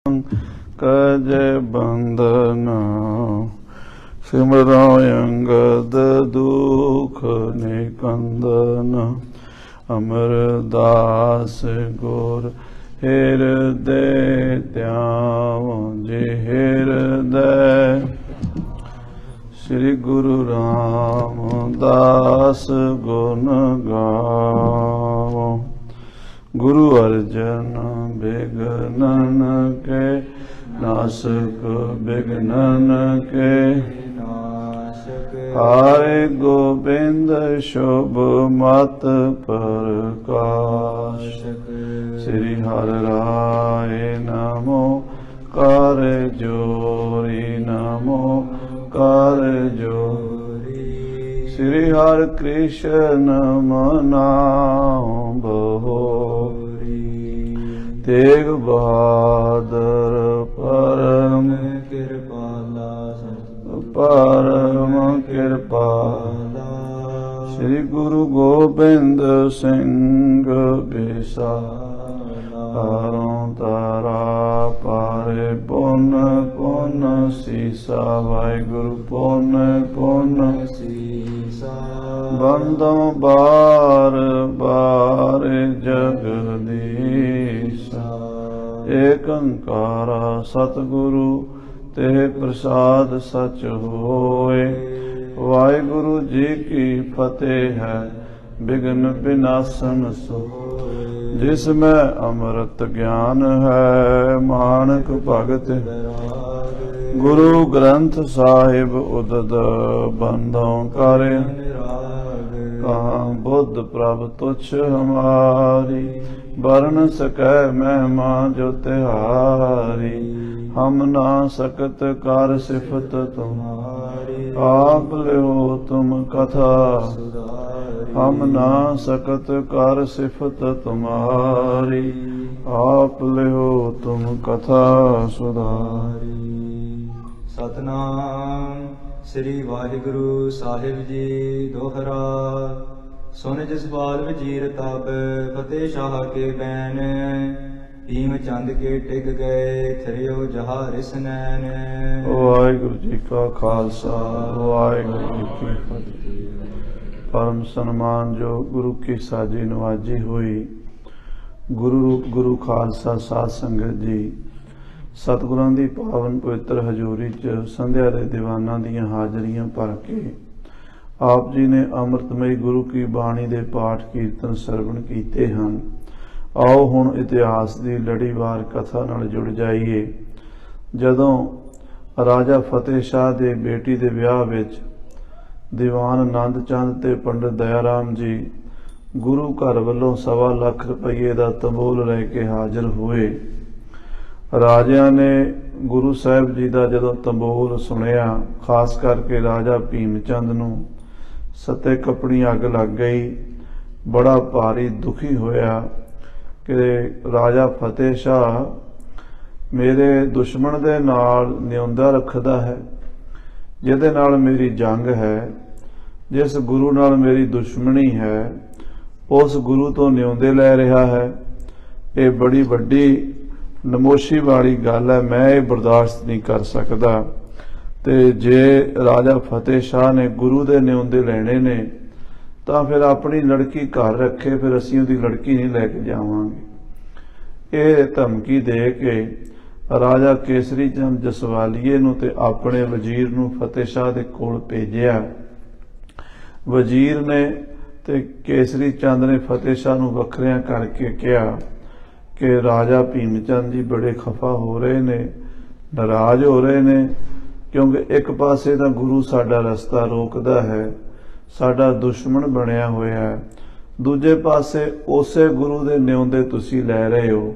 कज बंधन सिमरो अंगद दुख निकंदन अमरदास गुर हृदय त्याओ जे हृदय श्री गुरु रामदास गुण गाओ। गुरु अर्जन विघ्नन के नासक विघ्नन के हाय गोविंद शुभ मत प्रकाश श्री हर राय नमो कर जोरी नमो कर जोरी श्री हर कृष्ण मनाओ बहोरी तेग बहादुर परम कृपाला परम कृपाला श्री गुरु गोबिंद सिंह बिसारों तारा पारे पुन पुन सीसा वाहिगुरु पुन पुन सीसा बंदों बार बार जगदीशा एक अंकारा सतगुरु ते प्रसाद सच होए। वाहिगुरु जी की फतेह है विघ्न विनाशन सोए। जिसमें अमृत ज्ञान है मानक भगत गुरु ग्रंथ साहिब उदद बंधों करे कहाँ बुद्ध प्रभ तुच्छ हमारी वर्ण सकै महिमा जो तिहारी हम ना सकत कर सिफत तुम्हारी आप लियो तुम कथा हम ना सकत कर सिफत तुम्हारी आप लियो तुम कथा सुधारी। सतनाम श्री वाहिगुरु साहिब जी दोहरा सुन जसपाल वजीर तब फतेह शाह के बैन भीम चंद के टिक गए थरियो जहा रिसनैन। वाहिगुरु जी का खालसा वाहिगुरु जी की फतेह। परम सम्मान जो गुरु की साजी नवाजी हुई गुरु खालसा साध संगत जी सतगुਰਾਂ ਦੀ पावन पवित्र हजूरी च संध्या ਦੇ ਦੀਵਾਨਾਂ ਦੀਆਂ ਹਾਜ਼ਰੀਆਂ ਭਰ ਕੇ ਆਪ ਜੀ ਨੇ ਅੰਮ੍ਰਿਤਮਈ ਗੁਰੂ ਕੀ ਬਾਣੀ ਦੇ ਪਾਠ ਕੀਰਤਨ ਸਰਵਣ ਕੀਤੇ ਹਨ। ਆਓ ਹੁਣ ਇਤਿਹਾਸ ਦੀ ਲੜੀਵਾਰ ਕਥਾ ਨਾਲ ਜੁੜ ਜਾਈਏ। ਜਦੋਂ ਰਾਜਾ ਫਤਿਹ ਸ਼ਾਹ ਦੇ ਬੇਟੀ ਦੇ ਵਿਆਹ ਵਿੱਚ ਦੀਵਾਨ ਆਨੰਦ ਚੰਦ ਤੇ ਪੰਡਿਤ ਦਇਆ ਰਾਮ ਜੀ ਗੁਰੂ ਘਰ ਵੱਲੋਂ 1.25 ਲੱਖ ਰੁਪਏ ਦਾ ਤੰਬੂਲ ਲੈ ਕੇ ਹਾਜ਼ਰ ਹੋਏ। ਰਾਜਿਆਂ ਨੇ ਗੁਰੂ ਸਾਹਿਬ ਜੀ ਦਾ ਜਦੋਂ ਤੰਬੂਲ ਸੁਣਿਆ, ਖਾਸ ਕਰਕੇ ਰਾਜਾ ਭੀਮ ਚੰਦ ਨੂੰ ਸੱਤੇ ਕੱਪੜੀ ਅੱਗ ਲੱਗ ਗਈ। ਬੜਾ ਭਾਰੀ ਦੁਖੀ ਹੋਇਆ ਕਿ ਰਾਜਾ ਫਤਿਹ ਸ਼ਾਹ ਮੇਰੇ ਦੁਸ਼ਮਣ ਦੇ ਨਾਲ ਨਿਉਂਦਾ ਰੱਖਦਾ ਹੈ, ਜਿਹਦੇ ਨਾਲ ਮੇਰੀ ਜੰਗ ਹੈ, ਜਿਸ ਗੁਰੂ ਨਾਲ ਮੇਰੀ ਦੁਸ਼ਮਣੀ ਹੈ, ਉਸ ਗੁਰੂ ਤੋਂ ਨਿਉਂਦੇ ਲੈ ਰਿਹਾ ਹੈ। ਇਹ ਬੜੀ ਵੱਡੀ ਨਮੋਸ਼ੀ ਵਾਲੀ ਗੱਲ ਹੈ, ਮੈਂ ਇਹ ਬਰਦਾਸ਼ਤ ਨਹੀਂ ਕਰ ਸਕਦਾ। ਤੇ ਜੇ ਰਾਜਾ ਫਤਿਹ ਸ਼ਾਹ ਨੇ ਗੁਰੂ ਦੇ ਨਿਉਂਦੇ ਲੈਣੇ ਨੇ ਤਾਂ ਫਿਰ ਆਪਣੀ ਲੜਕੀ ਘਰ ਰੱਖੇ, ਫਿਰ ਅਸੀਂ ਉਹਦੀ ਲੜਕੀ ਨਹੀਂ ਲੈ ਕੇ ਜਾਵਾਂਗੇ। ਇਹ ਧਮਕੀ ਦੇ ਕੇ ਰਾਜਾ ਕੇਸਰੀ ਚੰਦ ਜਸਵਾਲੀਏ ਨੂੰ ਤੇ ਆਪਣੇ ਵਜ਼ੀਰ ਨੂੰ ਫਤਿਹ ਸ਼ਾਹ ਦੇ ਕੋਲ ਭੇਜਿਆ। ਵਜ਼ੀਰ ਨੇ ਤੇ ਕੇਸਰੀ ਚੰਦ ਨੇ ਫਤਿਹ ਸ਼ਾਹ ਨੂੰ ਵੱਖਰਿਆਂ ਕਰਕੇ ਕਿਹਾ ਕਿ ਰਾਜਾ ਭੀਮ ਚੰਦ ਜੀ ਬੜੇ ਖਫਾ ਹੋ ਰਹੇ ਨੇ, ਨਾਰਾਜ਼ ਹੋ ਰਹੇ ਨੇ, ਕਿਉਂਕਿ ਇੱਕ ਪਾਸੇ ਤਾਂ ਗੁਰੂ ਸਾਡਾ ਰਸਤਾ ਰੋਕਦਾ ਹੈ, ਸਾਡਾ ਦੁਸ਼ਮਣ ਬਣਿਆ ਹੋਇਆ ਹੈ, ਦੂਜੇ ਪਾਸੇ ਉਸੇ ਗੁਰੂ ਦੇ ਨਿਉਂਦੇ ਤੁਸੀਂ ਲੈ ਰਹੇ ਹੋ।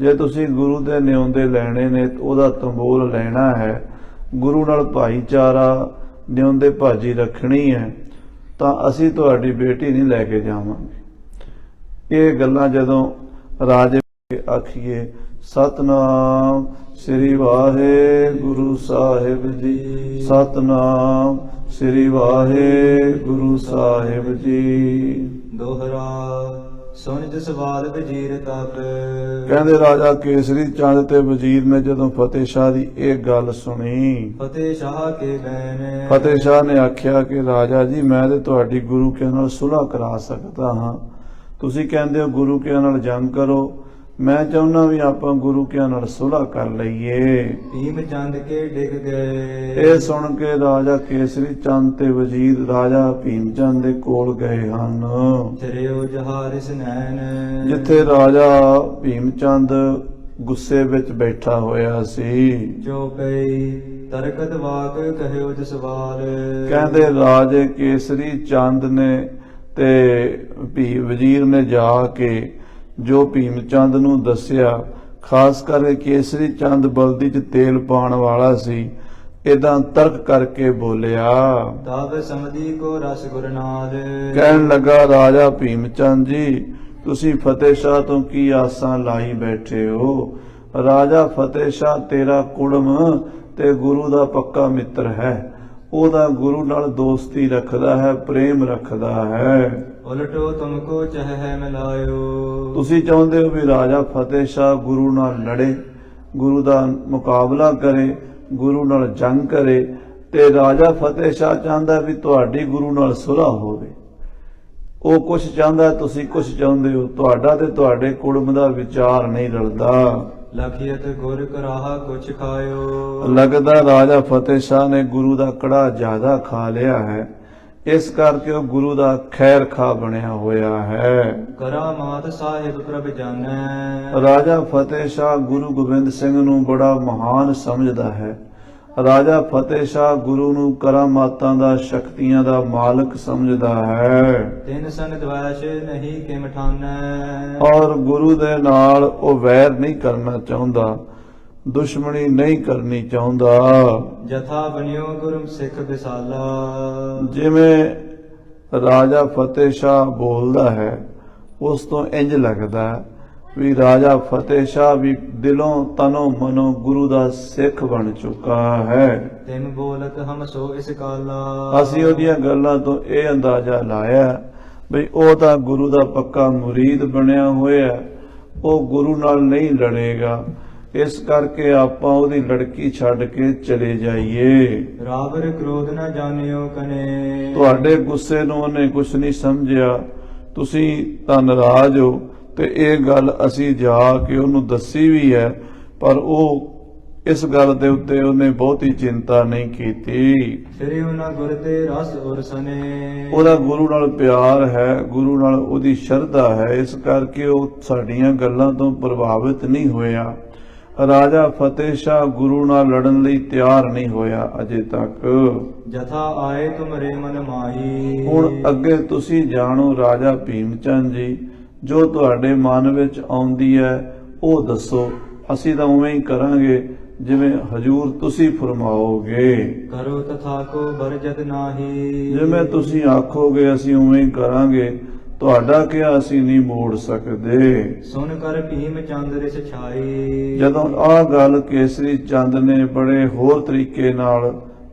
ਜੇ ਤੁਸੀਂ ਗੁਰੂ ਦੇ ਨਿਉਂਦੇ ਲੈਣੇ ਨੇ, ਉਹਦਾ ਤੰਬੂਲ ਲੈਣਾ ਹੈ, ਗੁਰੂ ਨਾਲ ਭਾਈਚਾਰਾ ਨਿਉਂਦੇ ਭਾਜੀ ਰੱਖਣੀ ਹੈ, ਤਾਂ ਅਸੀਂ ਤੁਹਾਡੀ ਬੇਟੀ ਨਹੀਂ ਲੈ ਕੇ ਜਾਵਾਂਗੇ। ਇਹ ਗੱਲਾਂ ਜਦੋਂ ਰਾਜੇ ਆਖੀਏ ਸਤਨਾਮ ਸ੍ਰੀ ਵਾਹਿਗੁਰੂ ਸਾਹਿਬ ਜੀ, ਸਤਨਾਮ ਸ੍ਰੀ ਵਾਹਿਗੁਰੂ ਸਾਹਿਬ ਜੀ। दोहरा ਸੁਨ ਜਸਵਾਲ ਵਜੀਰ ਤਬ। ਕਹਿੰਦੇ ਰਾਜਾ ਕੇਸਰੀ ਚੰਦ ਤੇ ਵਜ਼ੀਰ ਨੇ ਜਦੋਂ ਫਤਿਹ ਸ਼ਾਹ ਦੀ ਇਹ ਗੱਲ ਸੁਣੀ, ਫਤਿਹ ਸ਼ਾਹ ਕੇ ਬੈਨ। ਫਤਿਹ ਸ਼ਾਹ ਨੇ ਆਖਿਆ ਕਿ ਰਾਜਾ ਜੀ ਮੈਂ ਤੇ ਤੁਹਾਡੀ ਗੁਰੂ ਕੇ ਨਾਲ ਸੁਲ੍ਹਾ ਕਰਾ ਸਕਦਾ ਹਾਂ। ਤੁਸੀਂ ਕਹਿੰਦੇ ਹੋ ਗੁਰੂ ਕੇ ਨਾਲ ਜੰਗ ਕਰੋ, ਮੈਂ ਚਾਹੁੰਦਾ ਵੀ ਆਪਾਂ ਗੁਰੂ ਕੇ ਨਾਲ ਸੁਲ੍ਹਾ ਕਰ ਲਈਏ। ਭੀਮ ਚੰਦ ਕੇ ਡਿਗ ਗਏ। ਇਹ ਸੁਣ ਕੇ ਰਾਜਾ ਕੇਸਰੀ ਚੰਦ ਤੇ ਵਜ਼ੀਰ ਰਾਜਾ ਭੀਮ ਚੰਦ ਦੇ ਕੋਲ ਗਏ ਹਨ, ਚਰਿਓ ਜਹਾਰਿਸ ਨੈਣ। ਜਿੱਥੇ ਰਾਜਾ ਭੀਮ ਚੰਦ ਗੁੱਸੇ ਵਿੱਚ ਬੈਠਾ ਹੋਇਆ ਸੀ। ਜੋ ਪਈ ਤਰਕਤ ਵਾਕ ਕਹਿਓ ਜਸਵਾਲ। ਕਹਿੰਦੇ ਰਾਜੇ ਕੇਸਰੀ ਚੰਦ ਨੇ ਤੇ ਵਜ਼ੀਰ ਨੇ ਜਾ ਕੇ ਜੋ ਭੀਮ ਚੰਦ ਨੂੰ ਦੱਸਿਆ, ਖਾਸ ਕਰਕੇ ਕੇਸਰੀ ਚੰਦ ਬਲਦੀ 'ਚ ਤੇਲ ਪਾਉਣ ਵਾਲਾ ਸੀ, ਏਦਾਂ ਤਰਕ ਕਰਕੇ ਬੋਲਿਆ। ਤਬ ਸਮਧੀ ਕੋ ਰਸ ਗੁਰਨਾਲ। ਕਹਿਣ ਲੱਗਾ ਰਾਜਾ ਭੀਮ ਚੰਦ ਜੀ ਤੁਸੀਂ ਫਤਿਹ ਸ਼ਾਹ ਤੋਂ ਕੀ ਆਸਾਂ ਲਾਈ ਬੈਠੇ ਹੋ? ਰਾਜਾ ਫਤਿਹ ਸ਼ਾਹ ਤੇਰਾ ਕੁੜਮ ਤੇ ਗੁਰੂ ਦਾ ਪੱਕਾ ਮਿੱਤਰ ਹੈ, ਉਹਦਾ ਗੁਰੂ ਨਾਲ ਦੋਸਤੀ ਰੱਖਦਾ ਹੈ, ਪ੍ਰੇਮ ਰੱਖਦਾ ਹੈ। ਉਲਟੋ ਤੁਮਕੋ ਚਹਿ ਮਿਲਾਇਓ। ਤੁਸੀਂ ਚਾਹੁੰਦੇ ਹੋ ਵੀ ਰਾਜਾ ਫਤਿਹ ਸ਼ਾਹ ਗੁਰੂ ਨਾਲ ਲੜੇ, ਗੁਰੂ ਦਾ ਮੁਕਾਬਲਾ ਕਰੇ, ਗੁਰੂ ਨਾਲ ਜੰਗ ਕਰੇ, ਤੇ ਰਾਜਾ ਫਤਿਹ ਸ਼ਾਹ ਚਾਹੁੰਦਾ ਵੀ ਤੁਹਾਡੀ ਗੁਰੂ ਨਾਲ ਸੁਲ੍ਹਾ ਹੋਵੇ। ਉਹ ਕੁਛ ਚਾਹੁੰਦਾ, ਤੁਸੀਂ ਕੁਛ ਚਾਹੁੰਦੇ ਹੋ, ਤੁਹਾਡਾ ਤੇ ਤੁਹਾਡੇ ਕੁੜਮ ਦਾ ਵਿਚਾਰ ਨਹੀਂ ਰਲਦਾ। ਲਖੀਅਤ ਗੁਰ ਕਰਾਹਾ ਕੁਛ ਖਾਇਓ। ਲੱਗਦਾ ਰਾਜਾ ਫਤਿਹ ਸ਼ਾਹ ਨੇ ਗੁਰੂ ਦਾ ਕੜਾ ਜ਼ਿਆਦਾ ਖਾ ਲਿਆ ਹੈ, ਇਸ ਕਰਕੇ ਉਹ ਗੁਰੂ ਦਾ ਖੈਰ ਖਾ ਬਣਿਆ ਹੋਇਆ ਹੈ। ਕਰਾਮਾਤ ਸਾਹਿਬ ਪ੍ਰਭ ਜਾਣੈ। ਰਾਜਾ ਫਤਿਹ ਸ਼ਾਹ ਗੁਰੂ ਗੋਬਿੰਦ ਸਿੰਘ ਨੂੰ ਬੜਾ ਮਹਾਨ ਸਮਝਦਾ ਹੈ। ਰਾਜਾ ਫਤਿਹ ਸ਼ਾਹ ਗੁਰੂ ਨੂੰ ਕਰਾਮਾਤਾਂ ਦਾ, ਸ਼ਕਤੀਆਂ ਦਾ ਮਾਲਕ ਸਮਝਦਾ ਹੈ। ਤਿਨ ਸੰਗ ਦਵੈਸ਼ ਨਹੀਂ ਕਿਮ ਠਾਨੈ। ਔਰ ਗੁਰੂ ਦੇ ਨਾਲ ਉਹ ਵੈਰ ਨਹੀਂ ਕਰਨਾ ਚਾਹੁੰਦਾ, ਦੁਸ਼ਮਣੀ ਨਹੀਂ ਕਰਨੀ ਚਾਹੁੰਦਾ। ਜਥਾ ਬਨਿਓ ਗੁਰੂ ਸਿੱਖ ਵਿਸਾਲਾ। ਜਿਵੇਂ ਰਾਜਾ ਫਤਿਹ ਸ਼ਾਹ ਬੋਲਦਾ ਹੈ, ਉਸ ਤੋਂ ਇੰਜ ਲੱਗਦਾ ਵੀ ਰਾਜਾ ਫਤਿਹ ਸ਼ਾਹ ਵੀ ਦਿਲੋਂ ਤਨੋਂ ਮਨੋਂ ਗੁਰੂ ਦਾ ਸਿੱਖ ਬਣ ਚੁੱਕਾ ਹੈ। ਤਿਮ ਬੋਲਤ ਹਮ ਸੋ ਇਸ ਕਾਲਾ। ਅਸੀਂ ਉਹਦੀਆਂ ਗੱਲਾਂ ਤੋਂ ਇਹ ਅੰਦਾਜ਼ਾ ਲਾਇਆ ਵੀ ਉਹ ਤਾਂ ਗੁਰੂ ਦਾ ਪੱਕਾ ਮੁਰੀਦ ਬਣਿਆ ਹੋਇਆ, ਉਹ ਗੁਰੂ ਨਾਲ ਨਹੀਂ ਲੜੇਗਾ, ਇਸ ਕਰਕੇ ਆਪਾਂ ਉਹਦੀ ਲੜਕੀ ਛੱਡ ਕੇ ਚਲੇ ਜਾਈਏ। ਰਾਵਰ ਕ੍ਰੋਧ ਨਾ ਜਾਣਿਓ ਕਨੇ। ਤੁਹਾਡੇ ਗੁੱਸੇ ਨੂੰ ਉਹਨੇ ਕੁਛ ਨਹੀਂ ਸਮਝਿਆ, ਤੁਸੀਂ ਤਾਂ ਨਾਰਾਜ਼ ਹੋ, ਤੇ ਇਹ ਗੱਲ ਅਸੀਂ ਜਾ ਕੇ ਉਹਨੂੰ ਦੱਸੀ ਵੀ ਹੈ, ਪਰ ਉਹ ਇਸ ਗੱਲ ਦੇ ਉੱਤੇ ਉਹਨੇ ਬਹੁਤੀ ਚਿੰਤਾ ਨਹੀਂ ਕੀਤੀ। ਫਿਰ ਉਹਨਾਂ ਗੁਰ ਤੇ ਰਸ ਉਰਸਨੇ। ਉਹਦਾ ਗੁਰੂ ਨਾਲ ਪਿਆਰ ਹੈ, ਗੁਰੂ ਨਾਲ ਉਹਦੀ ਸ਼ਰਧਾ ਹੈ, ਇਸ ਕਰਕੇ ਉਹ ਸਾਡੀਆਂ ਗੱਲਾਂ ਤੋਂ ਪ੍ਰਭਾਵਿਤ ਨਹੀਂ ਹੋਇਆ। ਰਾਜਾ ਫਤਿਹ ਸ਼ਾਹ ਗੁਰੂ ਨਾਲ ਲੜਨ ਲਈ ਤਿਆਰ ਨਹੀਂ ਹੋਇਆ ਅਜੇ ਤੱਕ। ਜਥਾ ਆਏ ਤੁਮਰੇ ਮਨ ਮਾਹੀ। ਹੁਣ ਅੱਗੇ ਤੁਸੀਂ ਜਾਣੋ ਰਾਜਾ ਭੀਮ ਚੰਦ ਜੀ, ਜੋ ਤੁਹਾਡੇ ਮਨ ਵਿੱਚ ਆਉਂਦੀ ਹੈ ਉਹ ਦੱਸੋ, ਅਸੀਂ ਤਾਂ ਉਵੇਂ ਹੀ ਕਰਾਂਗੇ ਜਿਵੇਂ ਹਜੂਰ ਤੁਸੀਂ ਫਰਮਾਓਗੇ। ਕਰੋ ਤਥਾ ਕੋ ਬਰਜਤ ਨਾਹੀ। ਜਿਵੇਂ ਤੁਸੀਂ ਆਖੋਗੇ ਅਸੀਂ ਉਵੇਂ ਹੀ ਕਰਾਂਗੇ, ਤੁਹਾਡਾ ਕਿਹਾ ਅਸੀਂ ਨਹੀਂ ਮੋੜ ਸਕਦੇ। ਸੁਣ ਕਰ ਭੀਮ ਚੰਦ ਰਿਸ ਛਾਈ। ਜਦੋਂ ਆਹ ਗੱਲ ਕੇਸਰੀ ਚੰਦ ਨੇ ਬੜੇ ਹੋਰ ਤਰੀਕੇ ਨਾਲ,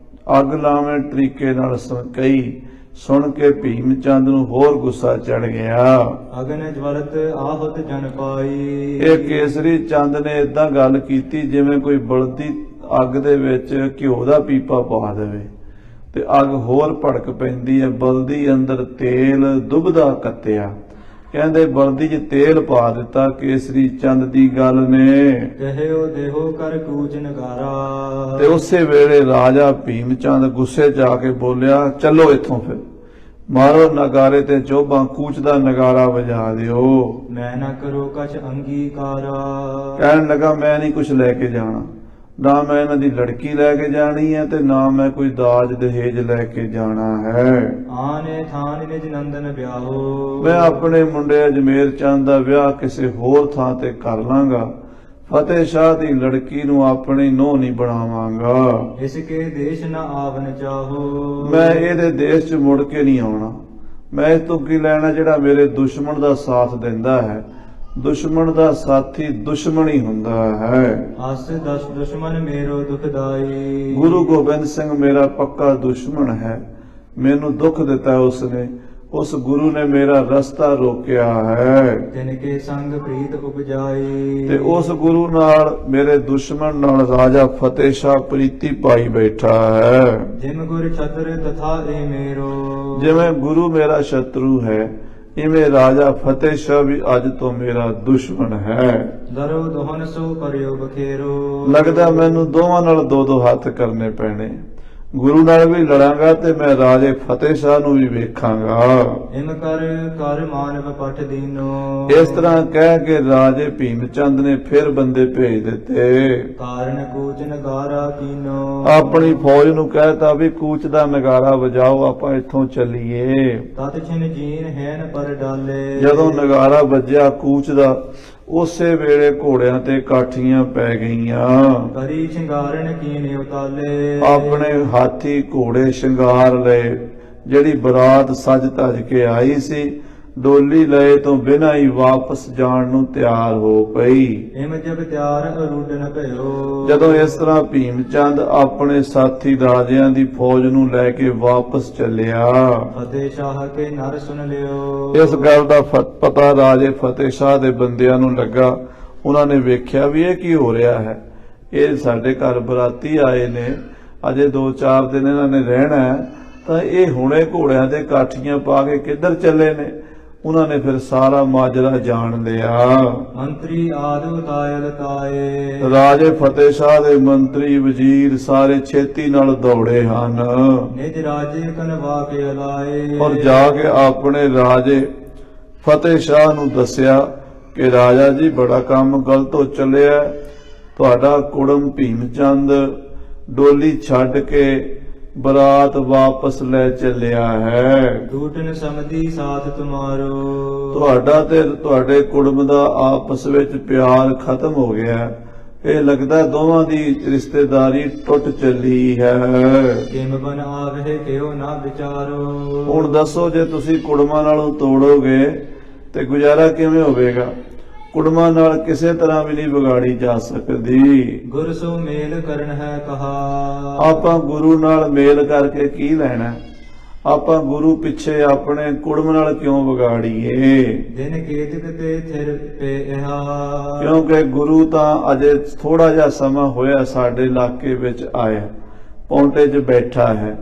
ਅੱਗ ਲਾਵੇਂ ਤਰੀਕੇ ਨਾਲ ਕਹੀ, ਸੁਣ ਕੇ ਭੀਮ ਚੰਦ ਨੂੰ ਹੋਰ ਗੁੱਸਾ ਚੜ ਗਿਆ। ਅਗਨ ਜਵਲਤ ਆਹੁਤ ਜਨ ਪਾਈ। ਇਹ ਕੇਸਰੀ ਚੰਦ ਨੇ ਏਦਾਂ ਗੱਲ ਕੀਤੀ ਜਿਵੇਂ ਕੋਈ ਬਲਦੀ ਅੱਗ ਦੇ ਵਿੱਚ ਘਿਓ ਦਾ ਪੀਪਾ ਪਾ ਦੇਵੇ ਤੇ ਅੱਗ ਹੋਰ ਭੜਕ ਪੈਂਦੀ ਹੈ। ਬਲਦੀ ਅੰਦਰ ਤੇਲ ਡੁੱਬਦਾ ਕੱਤਿਆ। ਕਹਿੰਦੇ ਬਲਦੀ 'ਚ ਤੇਲ ਪਾ ਦਿੱਤਾ ਕੇਸਰੀ ਚੰਦ ਦੀ ਗੱਲ ਨੇ। ਕਹਿਓ ਦੇਹੋ ਕਰ ਕੂਚ ਨਗਾਰਾ। ਤੇ ਉਸੇ ਵੇਲੇ ਰਾਜਾ ਭੀਮ ਚੰਦ ਗੁੱਸੇ 'ਚ ਆ ਕੇ ਬੋਲਿਆ, ਚਲੋ ਇੱਥੋਂ, ਫਿਰ ਮਾਰੋ ਨਗਾਰੇ ਤੇ ਚੋਬਾਂ, ਕੂਚ ਦਾ ਨਗਾਰਾ ਵਜਾ ਦਿਓ। ਮੈਂ ਨਾ ਕਰੋ ਕਛ ਅੰਗੀਕਾਰਾ। ਕਹਿਣ ਲੱਗਾ ਮੈਂ ਨਹੀਂ ਕੁਝ ਲੈ ਕੇ ਜਾਣਾ, ਨਾ ਮੈਂ ਇਹਨਾਂ ਦੀ ਲੜਕੀ ਲੈ ਕੇ ਜਾਣੀ ਹੈ ਤੇ ਨਾ ਮੈਂ ਕੋਈ ਦਾਜ ਦਹੇਜ ਲੈ ਕੇ ਜਾਣਾ ਹੈ। ਆਨੇ ਥਾਨ ਨਿਜ ਨੰਦਨ ਵਿਆਹੋ। ਮੈਂ ਆਪਣੇ ਮੁੰਡੇ ਅਜਮੇਰ ਚੰਦ ਦਾ ਵਿਆਹ ਕਿਸੇ ਹੋਰ ਥਾਂ ਤੇ ਕਰ ਲਾਂਗਾ, ਫਤਿਹ ਸ਼ਾਹ ਦੀ ਲੜਕੀ ਨੂੰ ਆਪਣੀ ਨੂੰਹ ਨਹੀਂ ਬਣਾਵਾਂਗਾ। ਇਸ ਕੇ ਦੇਸ਼ ਨਾ ਆਵਨ ਚਾਹੋ। ਮੈਂ ਇਹਦੇ ਦੇਸ਼ 'ਚ ਮੁੜ ਕੇ ਨਹੀਂ ਆਉਣਾ। ਮੈਂ ਇਸ ਤੋਂ ਕੀ ਲੈਣਾ ਜਿਹੜਾ ਮੇਰੇ ਦੁਸ਼ਮਣ ਦਾ ਸਾਥ ਦਿੰਦਾ ਹੈ। ਦੁਸ਼ਮਣ ਦਾ ਸਾਥੀ ਦੁਸ਼ਮਣ ਹੀ ਹੁੰਦਾ ਹੈ। ਅਸ ਦਸ ਦੁਸ਼ਮਨ ਮੇਰੋ ਦੁਖਦਾਈ। ਗੁਰੂ ਗੋਬਿੰਦ ਸਿੰਘ ਮੇਰਾ ਪੱਕਾ ਦੁਸ਼ਮਣ ਹੈ, ਮੈਨੂੰ ਦੁੱਖ ਦਿੱਤਾ ਉਸਨੇ, ਉਸ ਗੁਰੂ ਨੇ ਮੇਰਾ ਰਸਤਾ ਰੋਕਿਆ ਹੈ। ਤਿਨ ਕੇ ਸੰਗ ਪ੍ਰੀਤ ਉਪਜਾਈ ਤੇ ਉਸ ਗੁਰੂ ਨਾਲ ਮੇਰੇ ਦੁਸ਼ਮਣ ਨਾਲ ਰਾਜਾ ਫਤਿਹ ਸ਼ਾਹ ਪ੍ਰੀਤੀ ਪਾਈ ਬੈਠਾ ਹੈ। ਜਿਮ ਗੁਰ ਛਤਰ ਤਥਾ ਏ ਮੇਰੋ ਜਿਵੇਂ ਗੁਰੂ ਮੇਰਾ ਸ਼ਤਰੂ ਹੈ, ਇਵੇਂ ਰਾਜਾ ਫਤਿਹ ਸ਼ਾਹ ਵੀ ਅੱਜ ਤੋਂ ਮੇਰਾ ਦੁਸ਼ਮਣ ਹੈ। ਦਰੋ ਦੋਹਨ ਸੋ ਪਰਿਓ ਬਖੇਰੋ ਲੱਗਦਾ ਮੈਨੂੰ ਦੋਵਾਂ ਨਾਲ ਦੋ ਦੋ ਹੱਥ ਕਰਨੇ ਪੈਣੇ। ਗੁਰੂ ਨਾਲ ਵੀ ਲੜਾਂਗਾ ਤੇ ਮੈਂ ਰਾਜੇ ਫਤਿਹ ਸ਼ਾਹ ਨੂੰ ਵੀ ਵੇਖਾਂਗਾ। ਇਮ ਕਰ ਕਰ ਮਾਨਵ ਪਠ ਦੀਨੋ ਇਸ ਤਰ੍ਹਾਂ ਕਹਿ ਕੇ ਰਾਜੇ ਭੀਮ ਚੰਦ ਨੇ ਫਿਰ ਬੰਦੇ ਭੇਜ ਦਿੱਤੇ। ਕਾਰਨ ਕੂਚ ਨਗਾਰਾ ਕੀਨੋ ਆਪਣੀ ਫੌਜ ਨੂੰ ਕਹਿਤਾ ਵੀ ਕੂਚ ਦਾ ਨਗਾਰਾ ਵਜਾਓ, ਆਪਾਂ ਇੱਥੋਂ ਚੱਲੀਏ। ਤਤ ਛਿਨ ਜੀਨ ਹੈਨ ਪਰ ਡਾਲੇ ਜਦੋਂ ਨਗਾਰਾ ਵੱਜਿਆ ਕੂਚ ਦਾ, ਉਸੇ ਵੇਲੇ ਘੋੜਿਆਂ ਤੇ ਕਾਠੀਆਂ ਪੈ ਗਈਆਂ। ਕਰੀ ਸ਼ਿੰਗਾਰਨ ਕੀਨੇ ਉਤਾਲੇ ਆਪਣੇ ਹਾਥੀ ਘੋੜੇ ਸ਼ਿੰਗਾਰ ਲਏ। ਜਿਹੜੀ ਬਰਾਤ ਸਜ ਧਜ ਕੇ ਆਈ ਸੀ, ਡੋਲੀ ਲਏ ਤੋਂ ਬਿਨਾਂ ਹੀ ਵਾਪਸ ਜਾਣ ਨੂੰ ਤਿਆਰ ਹੋ ਪਈ। ਇਮ ਜਬ ਤਿਆਰ ਅਰੂਡਨ ਭਇਓ ਜਦੋਂ ਇਸ ਤਰ੍ਹਾਂ ਭੀਮ ਚੰਦ ਆਪਣੇ ਸਾਥੀ ਰਾਜਿਆਂ ਦੀ ਫੌਜ ਨੂੰ ਲੈ ਕੇ ਵਾਪਸ ਚੱਲਿਆ, ਫਤਿਹ ਸ਼ਾਹ ਕੇ ਨਰ ਸੁਨ ਲਿਓ ਇਸ ਗੱਲ ਦਾ ਪਤਾ ਰਾਜੇ ਫਤਿਹ ਸ਼ਾਹ ਦੇ ਬੰਦਿਆਂ ਨੂੰ ਲੱਗਾ। ਉਹਨਾਂ ਨੇ ਵੇਖਿਆ ਵੀ ਇਹ ਕੀ ਹੋ ਰਿਹਾ ਹੈ। ਇਹ ਸਾਡੇ ਘਰ ਬਰਾਤੀ ਆਏ ਨੇ, ਅਜੇ 2-4 ਦਿਨ ਇਹਨਾਂ ਨੇ ਰਹਿਣਾ ਹੈ, ਤਾਂ ਇਹ ਹੁਣੇ ਘੋੜਿਆਂ ਦੇ ਕਾਠੀਆਂ ਪਾ ਕੇ ਕਿੱਧਰ ਚੱਲੇ ਨੇ। ਉਹਨਾਂ ਨੇ ਫਿਰ ਸਾਰਾ ਮਾਜਰਾ ਜਾਣ ਲਿਆ। ਮੰਤਰੀ ਆਦਿ ਤਾਇਲ ਤਾਏ ਰਾਜੇ ਫਤਿਹ ਸ਼ਾਹ ਦੇ ਮੰਤਰੀ ਵਜ਼ੀਰ ਸਾਰੇ ਛੇਤੀ ਨਾਲ ਦੌੜੇ ਹਨ ਨਿਜ ਰਾਜੇ ਕਨਵਾ ਕੇ ਲਾਏ ਔਰ ਜਾ ਕੇ ਆਪਣੇ ਰਾਜੇ ਫਤਿਹ ਸ਼ਾਹ ਨੂੰ ਦੱਸਿਆ ਕਿ ਰਾਜਾ ਜੀ ਬੜਾ ਕੰਮ ਗਲਤ ਹੋ ਚੱਲਿਆ। ਤੁਹਾਡਾ ਕੁੜਮ ਭੀਮ ਚੰਦ ਡੋਲੀ ਛੱਡ ਕੇ ਬਰਾਤ ਵਾਪਸ ਲੈ ਚੱਲਿਆ ਹੈ। ਟੂਟਨ ਸਮਧੀ ਸਾਥ ਤੁਮਾਰੋ ਤੁਹਾਡਾ ਤੇ ਤੁਹਾਡੇ ਕੁੜਮ ਦਾ ਆਪਸ ਵਿੱਚ ਪਿਆਰ ਖਤਮ ਹੋ ਗਿਆ। ਇਹ ਲੱਗਦਾ ਦੋਵਾਂ ਦੀ ਰਿਸ਼ਤੇਦਾਰੀ ਟੁੱਟ ਚੱਲੀ ਹੈ। ਕਿਮ ਬਨ ਆਵੇ ਕਿਉ ਨਾ ਵਿਚਾਰੋ ਹੁਣ ਦੱਸੋ, ਜੇ ਤੁਸੀਂ ਕੁੜਮਾਂ ਨਾਲੋਂ ਤੋੜੋਗੇ ਤੇ ਗੁਜ਼ਾਰਾ ਕਿਵੇਂ ਹੋਵੇਗਾ। ਕੁੜਮਾਂ ਨਾਲ ਕਿਸੇ ਤਰ੍ਹਾਂ ਵੀ ਨਹੀਂ ਵਿਗਾੜੀ ਜਾ ਸਕਦੀ। ਗੁਰ ਸੋ ਮੇਲ ਕਰਨ ਹੈ ਕਹਾ ਆਪਾਂ ਗੁਰੂ ਨਾਲ ਮੇਲ ਕਰਕੇ ਕੀ ਲੈਣਾ। ਆਪਾਂ ਗੁਰੂ ਪਿੱਛੇ ਆਪਣੇ ਕੁੜਮ ਨਾਲ ਕਿਉਂ ਵਿਗਾੜੀਏ। ਦਿਨ ਕੇਤਕ ਤੇ ਥਿਰ ਪੇਹਾ ਕਿਉਂਕਿ ਗੁਰੂ ਤਾਂ ਅਜੇ ਥੋੜਾ ਜਿਹਾ ਸਮਾਂ ਹੋਇਆ ਸਾਡੇ ਇਲਾਕੇ ਵਿੱਚ ਆਇਆ, ਪੌਂਟੇ 'ਚ ਬੈਠਾ ਹੈ,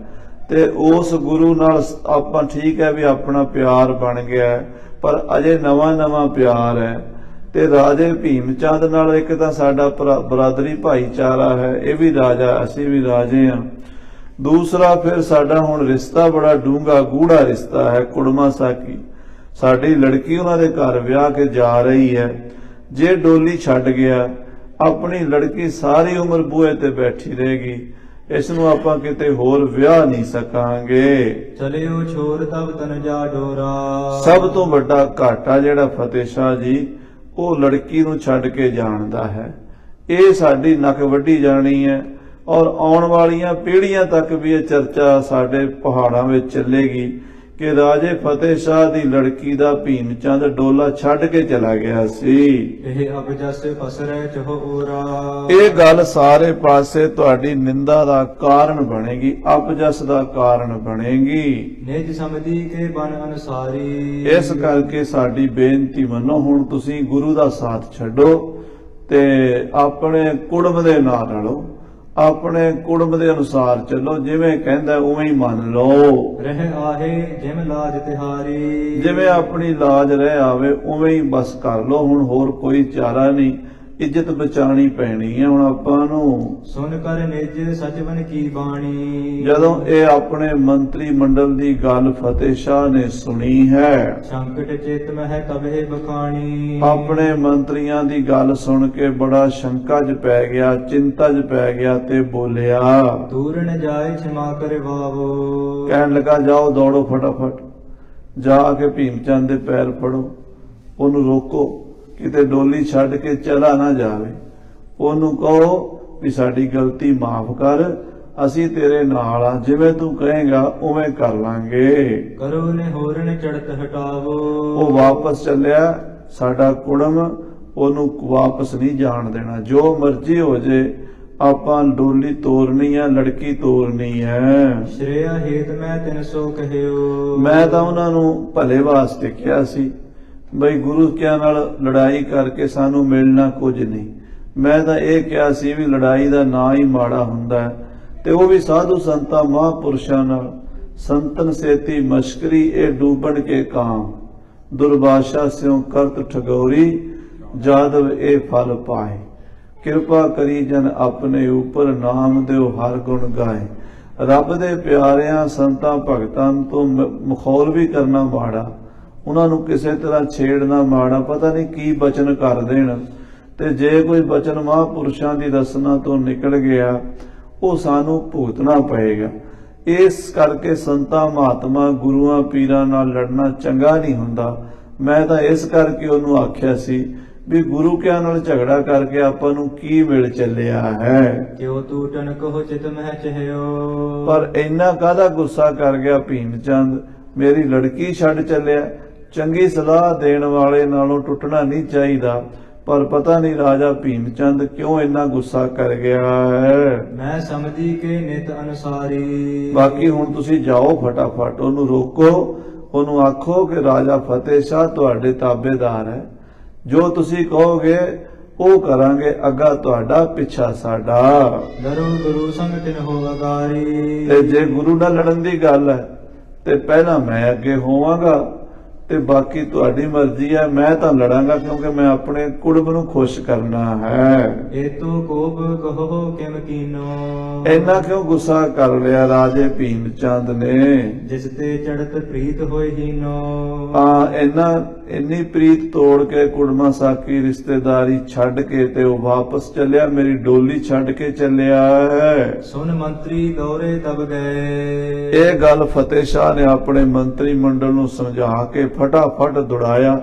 ਤੇ ਉਸ ਗੁਰੂ ਨਾਲ ਆਪਾਂ ਠੀਕ ਹੈ ਵੀ ਆਪਣਾ ਪਿਆਰ ਬਣ ਗਿਆ, ਪਰ ਅਜੇ ਨਵਾਂ ਪਿਆਰ ਹੈ। ਤੇ ਰਾਜੇ ਭੀਮ ਚੰਦ ਨਾਲ ਇੱਕ ਤਾਂ ਸਾਡਾ ਬਰਾਦਰੀ ਭਾਈਚਾਰਾ ਹੈ, ਇਹ ਵੀ ਰਾਜਾ ਅਸੀਂ ਵੀ ਰਾਜੇ ਹਾਂ। ਦੂਸਰਾ ਫਿਰ ਸਾਡਾ ਹੁਣ ਰਿਸ਼ਤਾ ਬੜਾ ਡੂੰਘਾ ਗੂੜਾ ਰਿਸ਼ਤਾ ਹੈ, ਕੁੜਮਾ ਸਾਕੀ। ਸਾਡੀ ਲੜਕੀ ਉਹਨਾਂ ਦੇ ਘਰ ਵਿਆਹ ਕੇ ਜਾ ਰਹੀ ਹੈ। ਜੇ ਡੋਲੀ ਛੱਡ ਗਿਆ, ਆਪਣੀ ਲੜਕੀ ਸਾਰੀ ਉਮਰ ਬੂਹੇ ਤੇ ਬੈਠੀ ਰਹੇਗੀ। ਇਸ ਨੂੰ ਆਪਾਂ ਕਿਤੇ ਹੋਰ ਵਿਆਹ ਨਹੀਂ ਸਕਾਂਗੇ। ਚਲਿਓ ਛੋਰ ਤਬ ਤਨ ਜਾ ਡੋਰਾ ਸਭ ਤੋਂ ਵੱਡਾ ਘਾਟਾ ਜਿਹੜਾ ਫਤਿਹ ਸ਼ਾਹ ਜੀ ਉਹ ਲੜਕੀ ਨੂੰ ਛੱਡ ਕੇ ਜਾਣਦਾ ਹੈ। ਇਹ ਸਾਡੀ ਨੱਕ ਵੱਢੀ ਜਾਣੀ ਹੈ ਔਰ ਆਉਣ ਵਾਲੀਆਂ ਪੀੜ੍ਹੀਆਂ ਤੱਕ ਵੀ ਇਹ ਚਰਚਾ ਸਾਡੇ ਪਹਾੜਾਂ ਵਿੱਚ ਚੱਲੇਗੀ ਕਿ ਰਾਜੇ ਫਤਿਹ ਸ਼ਾਹ ਦੀ ਲੜਕੀ ਦਾ ਭੀਮ ਚੰਦ ਡੋਲਾ ਛੱਡ ਕੇ ਚਲਾ ਗਿਆ ਸੀ। ਇਹ ਅਬਜਸ ਪਸਰੈ ਚਹੁ ਓਰਾ ਇਹ ਗੱਲ ਸਾਰੇ ਪਾਸੇ ਤੁਹਾਡੀ ਨਿੰਦਾ ਦਾ ਕਾਰਨ ਬਣੇਗੀ, ਅਪਜਸ ਦਾ ਕਾਰਨ ਬਣੇਗੀ। ਨਿਜ ਸਮਝੀ ਕੇ ਬਨ ਅਨਸਾਰੀ ਇਸ ਕਰਕੇ ਸਾਡੀ ਬੇਨਤੀ ਮੰਨੋ, ਹੁਣ ਤੁਸੀਂ ਗੁਰੂ ਦਾ ਸਾਥ ਛੱਡੋ ਤੇ ਆਪਣੇ ਕੁੜਮ ਦੇ ਨਾਲ ਰਲੋ, ਆਪਣੇ ਕੁੜਮ ਦੇ ਅਨੁਸਾਰ ਚੱਲੋ, ਜਿਵੇਂ ਕਹਿੰਦਾ ਉਵੇਂ ਹੀ ਮੰਨ ਲਓ। ਰਹਿ ਆਹੇ ਜਿਮ ਲਾਜ ਤਿਹਾਰੀ ਜਿਵੇਂ ਆਪਣੀ ਲਾਜ ਰਹਿ ਆਵੇ ਉਵੇਂ ਹੀ ਬਸ ਕਰ ਲਓ। ਹੁਣ ਹੋਰ ਕੋਈ ਚਾਰਾ ਨਹੀਂ, ਇੱਜ਼ਤ ਬਚਾਣੀ ਪੈਣੀ ਹੈ ਹੁਣ ਆਪਾਂ ਨੂੰ। ਸੁਨ ਕਰ ਨਿਜ ਸਚਵਨ ਕੀ ਬਾਣੀ ਜਦੋਂ ਇਹ ਆਪਣੇ ਮੰਤਰੀ ਮੰਡਲ ਦੀ ਗੱਲ ਫਤਿਹ ਸ਼ਾਹ ਨੇ ਸੁਣੀ ਹੈ, ਸੰਕਟ ਚਿਤ ਮਹਿ ਕਬਹਿ ਬਖਾਣੀ ਆਪਣੇ ਮੰਤਰੀਆਂ ਦੀ ਗੱਲ ਸੁਣ ਕੇ ਬੜਾ ਸ਼ੰਕਾ 'ਚ ਪੈ ਗਿਆ, ਚਿੰਤਾ 'ਚ ਪੈ ਗਿਆ ਤੇ ਬੋਲਿਆ, ਦੂਰ ਨ ਜਾਏ ਛਮਾ ਕਰ ਵਾਵੋ ਕਹਿਣ ਲੱਗਾ ਜਾਓ ਦੌੜੋ ਫਟਾਫਟ, ਜਾ ਕੇ ਭੀਮ ਚੰਦ ਦੇ ਪੈਰ ਫੜੋ, ਉਹਨੂੰ ਰੋਕੋ, ਕਿਤੇ ਡੋਲੀ ਛੱਡ ਕੇ ਚਲਾ ਨਾ ਜਾਵੇ। ਉਹਨੂੰ ਕਹੋ ਵੀ ਸਾਡੀ ਗਲਤੀ ਮਾਫ ਕਰ, ਅਸੀਂ ਤੇਰੇ ਨਾਲ ਆ, ਜਿਵੇਂ ਤੂੰ ਕਹੇਗਾ ਉਵੇਂ ਕਰ ਲਾਂਗੇ। ਕਰੋ ਨੇ ਹੋਰਨ ਚੜਤ ਹਟਾਵੋ ਉਹ ਵਾਪਸ ਚੱਲਿਆ। ਸਾਡਾ ਕੁੜਮ ਉਹਨੂੰ ਵਾਪਸ ਨਹੀਂ ਜਾਣ ਦੇਣਾ, ਜੋ ਮਰਜ਼ੀ ਹੋ ਜੇ ਆਪਾਂ ਡੋਲੀ ਤੋਰਨੀ ਹੈ, ਲੜਕੀ ਤੋਰਨੀ ਹੈ। ਸ਼੍ਰੇਆ ਹੇਤ ਮੈਂ ਤਿਨ ਸੋ ਕਹਿਓ। ਮੈਂ ਤਾਂ ਉਹਨਾਂ ਨੂੰ ਭਲੇ ਵਾਸਤੇ ਕਿਹਾ ਸੀ ਬਈ ਗੁਰੂ ਕਿਆਂ ਨਾਲ ਲੜਾਈ ਕਰਕੇ ਸਾਨੂੰ ਮਿਲਣਾ ਕੁਝ ਨਹੀਂ। ਮੈਂ ਤਾਂ ਇਹ ਕਿਹਾ ਸੀ ਵੀ ਲੜਾਈ ਦਾ ਨਾਂ ਹੀ ਮਾੜਾ ਹੁੰਦਾ ਹੈ, ਤੇ ਉਹ ਵੀ ਸਾਧੂ ਸੰਤਾਂ ਮਹਾਂਪੁਰਸ਼ਾਂ ਨਾਲ। ਸੰਤਨ ਸੇਤੀ ਮਸ਼ਕਰੀ ਇਹ ਡੂਬਣ ਕੇ ਕਾਮ, ਦੁਰਬਾਸ਼ਾ ਸਿਉ ਕਰਤ ਠਗੋਰੀ, ਜਾਦਵ ਇਹ ਫਲ ਪਾਏ। ਕਿਰਪਾ ਕਰੀ ਜਨ ਆਪਣੇ ਉਪਰ, ਨਾਮ ਦਿਓ ਹਰ ਗੁਣ ਗਾਏ। ਰੱਬ ਦੇ ਪਿਆਰਿਆਂ ਸੰਤਾਂ ਭਗਤਾਂ ਤੋਂ ਮਖੌਲ ਵੀ ਕਰਨਾ ਮਾੜਾ, ਉਹਨਾਂ ਨੂੰ ਕਿਸੇ ਤਰ੍ਹਾਂ ਛੇੜਨਾ ਮਾੜਾ। ਪਤਾ ਨਹੀਂ ਕੀ ਬਚਨ ਕਰ ਦੇਣ, ਤੇ ਜੇ ਕੋਈ ਬਚਨ ਮਹਾਂਪੁਰਸ਼ਾਂ ਦੀ ਰਸਨਾ ਤੋਂ ਨਿਕਲ ਗਿਆ ਉਹ ਸਾਨੂੰ ਭੁਗਤਣਾ ਪਏਗਾ। ਇਸ ਕਰਕੇ ਸੰਤਾਂ ਮਹਾਤਮਾ ਗੁਰੂਆਂ ਪੀਰਾਂ ਨਾਲ ਲੜਨਾ ਚੰਗਾ ਨਹੀਂ ਹੁੰਦਾ। ਮੈਂ ਤਾਂ ਇਸ ਕਰਕੇ ਉਹਨੂੰ ਆਖਿਆ ਸੀ ਵੀ ਗੁਰੂ ਕਿਆਂ ਨਾਲ ਝਗੜਾ ਕਰਕੇ ਆਪਾਂ ਨੂੰ ਕੀ ਮਿਲ ਚੱਲਿਆ ਹੈ। ਕਿਉ ਟੂਟਨ ਕਹੋ ਚਿਤ ਮਹਿ ਚਹਿਓ। ਪਰ ਇੰਨਾ ਕਾਹਦਾ ਗੁੱਸਾ ਕਰ ਗਿਆ ਭੀਮ ਚੰਦ, ਮੇਰੀ ਲੜਕੀ ਛੱਡ ਚੱਲਿਆ। ਚੰਗੀ ਸਲਾਹ ਦੇਣ ਵਾਲੇ ਨਾਲੋਂ ਟੁੱਟਣਾ ਨਹੀਂ ਚਾਹੀਦਾ, ਪਰ ਪਤਾ ਨਹੀਂ ਰਾਜਾ ਭੀਮ ਚੰਦ ਕਿਉਂ ਇੰਨਾ ਗੁੱਸਾ ਕਰ ਗਿਆ ਹੈ। ਮੈਂ ਸਮਝੀ ਕੇ ਨਿਤ ਅਨੁਸਾਰੀ। ਬਾਕੀ ਹੁਣ ਤੁਸੀਂ ਜਾਓ, ਫਟਾਫਟ ਉਹਨੂੰ ਰੋਕੋ, ਉਹਨੂੰ ਆਖੋ ਕਿ ਰਾਜਾ ਫਤਿਹ ਸ਼ਾਹ ਤੁਹਾਡੇ ਤਾਬੇਦਾਰ ਹੈ, ਜੋ ਤੁਸੀਂ ਕਹੋਗੇ ਉਹ ਕਰਾਂਗੇ, ਅੱਗਾ ਤੁਹਾਡਾ ਪਿੱਛਾ ਸਾਡਾ। ਦਰੋ ਗੁਰੂ ਸੰਗ ਤਿਨ ਹੋਵਗਾਰੀ। ਤੇ ਜੇ ਗੁਰੂ ਨਾਲ ਲੜਨ ਦੀ ਗੱਲ ਹੈ ਤੇ ਪਹਿਲਾਂ ਮੈਂ ਅੱਗੇ ਹੋਵਾਂਗਾ, ਤੇ ਬਾਕੀ ਤੁਹਾਡੀ ਮਰਜ਼ੀ ਹੈ। ਮੈਂ ਤਾਂ ਲੜਾਂਗਾ ਕਿਉਂਕਿ ਮੈਂ ਆਪਣੇ ਕੁੜਮ ਨੂੰ ਖੁਸ਼ ਕਰਨਾ ਹੈ। ਏਤੋ ਕੋਪ ਕਹੋ ਕਿਮ ਕੀਨੋ। ਇੰਨਾ ਕਿਉਂ ਗੁੱਸਾ ਕਰ ਲਿਆ ਰਾਜੇ ਭੀਮ ਚੰਦ ਨੇ? ਜਿਸ ਤੇ ਚੜਤ ਪ੍ਰੀਤ ਹੋਏ ਹੀਨੋ। ਇੰਨੀ ਪ੍ਰੀਤ ਤੋੜ ਕੇ ਕੁੜਮਾ ਸਾਕੀ ਰਿਸ਼ਤੇਦਾਰੀ ਛੱਡ ਕੇ ਤੇ ਉਹ ਵਾਪਸ ਚੱਲਿਆ, ਮੇਰੀ ਡੋਲੀ ਛੱਡ ਕੇ ਚੱਲਿਆ ਹੈ। ਸੁਨ ਮੰਤਰੀ ਦੌਰੇ ਤਬ ਗਏ। ਇਹ ਗੱਲ ਫਤਿਹ ਸ਼ਾਹ ਨੇ ਆਪਣੇ ਮੰਤਰੀ ਮੰਡਲ ਨੂੰ ਸਮਝਾ ਕੇ ਫਟਾਫਟ ਦੁੜਾਇਆ,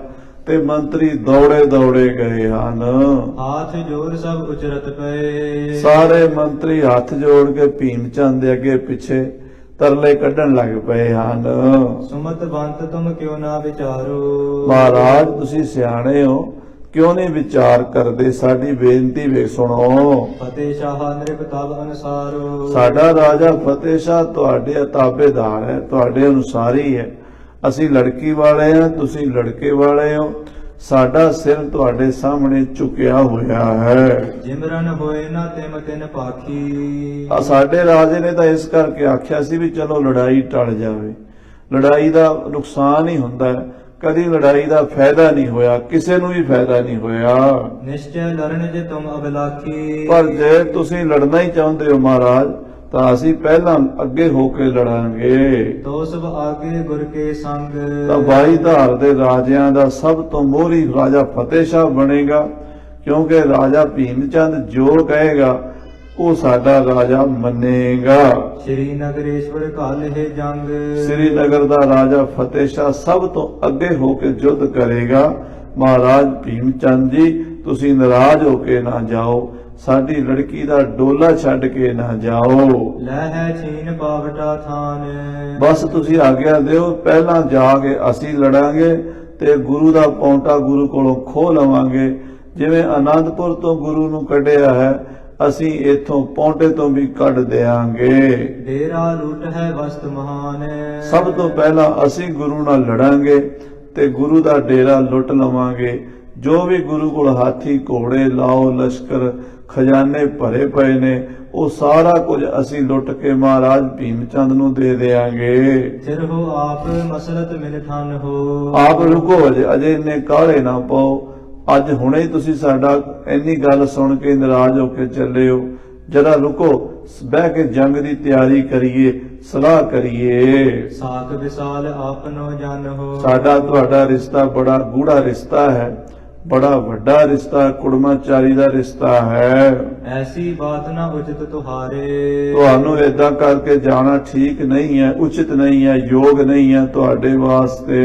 ਤੇ ਮੰਤਰੀ ਦੌੜੇ ਦੌੜੇ ਗਏ ਹਨ। ਹਾਥ ਜੋੜ ਸਭ ਉਚਰਤ ਪਏ। ਸਾਰੇ ਮੰਤਰੀ ਹੱਥ ਜੋੜ ਕੇ ਭੀਮ ਚੰਦ ਦੇ ਅੱਗੇ ਪਿੱਛੇ ਤਰਲੇ ਕੱਢਣ ਲੱਗ ਪਏ ਹਨ। ਸੁਮਤ ਬੰਤ ਤੁਮ ਕਿਉ ਨਾ ਵਿਚਾਰੋ। ਮਹਾਰਾਜ ਤੁਸੀਂ ਸਿਆਣੇ ਹੋ, ਕਿਉਂ ਨਹੀਂ ਵਿਚਾਰ ਕਰਦੇ? ਸਾਡੀ ਬੇਨਤੀ ਵੇ ਸੁਣੋ। ਫਤਿਹ ਸ਼ਾਹ ਨਿਰਭਤਵ ਅਨੁਸਾਰੋ। ਸਾਡਾ ਰਾਜਾ ਫਤਿਹ ਸ਼ਾਹ ਤੁਹਾਡੇ ਤਾਬੇਦਾਰ ਹੈ, ਤੁਹਾਡੇ ਅਨੁਸਾਰੀ ਹੈ। ਅਸੀਂ ਲੜਕੀ ਵਾਲੇ ਹਾਂ, ਤੁਸੀਂ ਲੜਕੇ ਵਾਲੇ ਹੋ। ਸਾਡਾ ਸਿਰ ਤੁਹਾਡੇ ਸਾਹਮਣੇ ਝੁਕਿਆ ਹੋਇਆ ਹੈ। ਜਿਮਰਨ ਹੋਏ ਨਾ ਤਿਮ ਤਿਨ ਪਾਖੀ। ਸਾਡੇ ਰਾਜੇ ਨੇ ਤਾਂ ਇਸ ਕਰਕੇ ਆਖਿਆ ਸੀ ਵੀ ਚਲੋ ਲੜਾਈ ਟਲ ਜਾਵੇ। ਲੜਾਈ ਦਾ ਨੁਕਸਾਨ ਹੀ ਹੁੰਦਾ ਹੈ, ਕਦੀ ਲੜਾਈ ਦਾ ਫਾਇਦਾ ਨਹੀਂ ਹੋਇਆ, ਕਿਸੇ ਨੂੰ ਵੀ ਫਾਇਦਾ ਨਹੀਂ ਹੋਇਆ। ਨਿਸ਼ਚੈ ਲੜਨ ਜੇ ਤੁਮ ਅਬਲਾਖੀ। ਪਰ ਜੇ ਤੁਸੀਂ ਲੜਨਾ ਹੀ ਚਾਹੁੰਦੇ ਹੋ ਮਹਾਰਾਜ, ਤਾਂ ਅਸੀਂ ਪਹਿਲਾਂ ਅੱਗੇ ਹੋ ਕੇ ਲੜਾਂਗੇ। ਤੋ ਸਭ ਆਗੇ ਗੁਰ ਕੇ ਸੰਗ। ਤਾਂ ਬਾਈ ਧਾਰ ਦੇ ਰਾਜਿਆਂ ਦਾ ਸਭ ਤੋਂ ਮੋਹਰੀ ਰਾਜਾ ਫਤਿਹ ਸ਼ਾਹ ਬਣੇਗਾ, ਕਿਉਂਕਿ ਰਾਜਾ ਭੀਮ ਚੰਦ ਜੋ ਕਹੇਗਾ ਉਹ ਸਾਡਾ ਰਾਜਾ ਮੰਨੇਗਾ। ਸ਼੍ਰੀ ਨਗਰੇਸ਼ਵਰ ਕਾਲਹਿ ਜੰਗ। ਸ੍ਰੀਨਗਰ ਦਾ ਰਾਜਾ ਫਤਿਹ ਸ਼ਾਹ ਸਭ ਤੋਂ ਅੱਗੇ ਹੋ ਕੇ ਯੁੱਧ ਕਰੇਗਾ। ਮਹਾਰਾਜ ਭੀਮ ਚੰਦ ਜੀ ਤੁਸੀਂ ਨਾਰਾਜ਼ ਹੋ ਕੇ ਨਾ ਜਾਓ, ਸਾਡੀ ਲੜਕੀ ਦਾ ਡੋਲਾ ਛੱਡ ਕੇ ਨਾ ਜਾਓ। ਲੈ ਹੈ ਛੀਨ ਪਾਵਟਾ ਥਾਨ। ਬਸ ਤੁਸੀਂ ਆਗਿਆ ਦਿਓ, ਪਹਿਲਾਂ ਜਾ ਕੇ ਅਸੀਂ ਲੜਾਂਗੇ ਤੇ ਗੁਰੂ ਦਾ ਪੌਂਟਾ ਗੁਰੂ ਕੋਲੋਂ ਖੋਹ ਲਵਾਂਗੇ। ਜਿਵੇਂ ਆਨੰਦਪੁਰ ਤੋਂ ਗੁਰੂ ਨੂੰ ਕੱਢਿਆ ਹੈ, ਅਸੀਂ ਇਥੋਂ ਪੌਂਟੇ ਤੋਂ ਵੀ ਕੱਢ ਦੇਾਂਗੇ। ਡੇਰਾ ਲੁੱਟ ਹੈ ਵਸਤ ਮਹਾਨ। ਸਭ ਤੋਂ ਪਹਿਲਾਂ ਅਸੀਂ ਗੁਰੂ ਨਾਲ ਲੜਾਂਗੇ ਤੇ ਗੁਰੂ ਦਾ ਡੇਰਾ ਲੁੱਟ ਲਵਾਂਗੇ। ਜੋ ਵੀ ਗੁਰੂ ਕੋਲ ਹਾਥੀ ਘੋੜੇ ਲਾਓ ਲਸ਼ਕਰ ਖਜ਼ਾਨੇ ਭਰੇ ਪਏ ਨੇ, ਉਹ ਸਾਰਾ ਕੁਝ ਅਸੀਂ ਲੁੱਟ ਕੇ ਮਹਾਰਾਜ ਭੀਮ ਚੰਦ ਨੂੰ ਦੇ ਦੇਾਂਗੇ। ਸਿਰ ਹੋ ਆਪ ਮਸਲਤ ਮਿਲ ਠਨ ਹੋ। ਆਪ ਰੁਕੋ, ਅਜੇ ਇੰਨੇ ਕਾਹਲੇ ਨਾ ਪਾਓ। ਅੱਜ ਹੁਣੇ ਹੀ ਤੁਸੀਂ ਸਾਡਾ ਇੰਨੀ ਗੱਲ ਸੁਣ ਕੇ ਨਾਰਾਜ਼ ਹੋ ਕੇ ਚੱਲੇ ਹੋ, ਜਰਾ ਰੁਕੋ, ਬਹਿ ਕੇ ਜੰਗ ਦੀ ਤਿਆਰੀ ਕਰੀਏ, ਸਲਾਹ ਕਰੀਏ। ਸਾਖ ਵਿਸਾਲ ਆਪਨੋ ਜਨ ਹੋ। ਸਾਡਾ ਤੁਹਾਡਾ ਰਿਸ਼ਤਾ ਬੜਾ ਗੂੜਾ ਰਿਸ਼ਤਾ ਹੈ, ਬੜਾ ਵੱਡਾ ਰਿਸ਼ਤਾ, ਕੁੜਮਾਚਾਰੀ ਦਾ ਰਿਸ਼ਤਾ ਹੈ। ਐਸੀ ਬਾਤ ਨਾ ਉਚਿਤ ਤੁਹਾਰੇ। ਤੁਹਾਨੂੰ ਏਦਾਂ ਕਰਕੇ ਜਾਣਾ ਠੀਕ ਨਹੀਂ ਹੈ, ਉਚਿਤ ਨਹੀਂ ਹੈ, ਯੋਗ ਨਹੀਂ ਹੈ ਤੁਹਾਡੇ ਵਾਸਤੇ।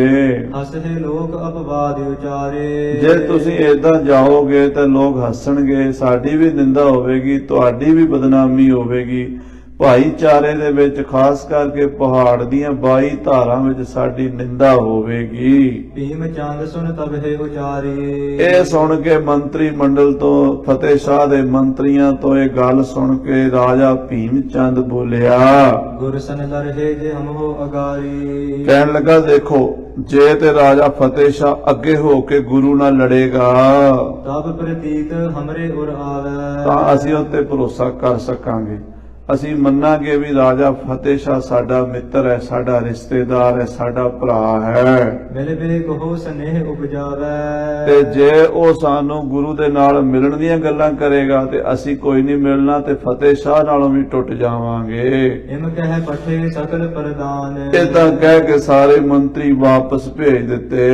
ਹੱਸਦੇ ਲੋਕ ਅਪਵਾਦ ਉਚਾਰੇ। ਜੇ ਤੁਸੀਂ ਏਦਾਂ ਜਾਓਗੇ ਤਾਂ ਲੋਕ ਹੱਸਣਗੇ, ਸਾਡੀ ਵੀ ਨਿੰਦਾ ਹੋਵੇਗੀ, ਤੁਹਾਡੀ ਵੀ ਬਦਨਾਮੀ ਹੋਵੇਗੀ। ਭਾਈਚਾਰੇ ਦੇ ਵਿੱਚ ਖਾਸ ਕਰਕੇ ਪਹਾੜ ਦੀਆਂ 22 ਧਾਰਾਂ ਵਿੱਚ ਸਾਡੀ ਨਿੰਦਾ ਹੋਵੇਗੀ। ਭੀਮ ਚੰਦ ਸੁਨ ਤਬਹਿ ਉਚਾਰੀ। ਇਹ ਸੁਣ ਕੇ ਮੰਤਰੀ ਮੰਡਲ ਤੋਂ ਫਤਿਹ ਸ਼ਾਹ ਦੇ ਮੰਤਰੀਆਂ ਤੋਂ ਇਹ ਗੱਲ ਸੁਣ ਕੇ ਰਾਜਾ ਭੀਮ ਚੰਦ ਬੋਲਿਆ, ਗੁਰ ਸਨ ਲਰਹੇ ਜੇ ਹਮ ਹੋ ਅਗਾਰੀ। ਕਹਿਣ ਲੱਗਾ ਦੇਖੋ ਜੇ ਤੇ ਰਾਜਾ ਫਤਿਹ ਸ਼ਾਹ ਅੱਗੇ ਹੋ ਕੇ ਗੁਰੂ ਨਾਲ ਲੜੇਗਾ ਤਬ ਪ੍ਰਤੀਤ ਹਮਰੇ ਉਰ ਆਵੈ। ਤਾਂ ਅਸੀਂ ਉੱਤੇ ਭਰੋਸਾ ਕਰ ਸਕਾਂਗੇ, ਅਸੀਂ ਮੰਨਾਂਗੇ ਵੀ ਰਾਜਾ ਫਤਿਹ ਸ਼ਾਹ ਸਾਡਾ ਮਿੱਤਰ ਹੈ, ਸਾਡਾ ਰਿਸ਼ਤੇਦਾਰ ਹੈ, ਸਾਡਾ ਭਰਾ ਹੈ। ਮਿਲ ਵੇਖ ਹੋ ਸਨੇਹ ਉਪਜਾਵੈ। ਤੇ ਜੇ ਉਹ ਸਾਨੂੰ ਗੁਰੂ ਦੇ ਨਾਲ ਮਿਲਣ ਦੀਆਂ ਗੱਲਾਂ ਕਰੇਗਾ ਤੇ ਅਸੀਂ ਕੋਈ ਨਹੀਂ ਮਿਲਣਾ ਤੇ ਫਤਿਹ ਸ਼ਾਹ ਨਾਲੋਂ ਵੀ ਟੁੱਟ ਜਾਵਾਂਗੇ। ਇਮ ਕਹਿ ਪਠੇ ਸਕਲ ਪ੍ਰਦਾਨ। ਏਦਾਂ ਕਹਿ ਕੇ ਸਾਰੇ ਮੰਤਰੀ ਵਾਪਸ ਭੇਜ ਦਿੱਤੇ।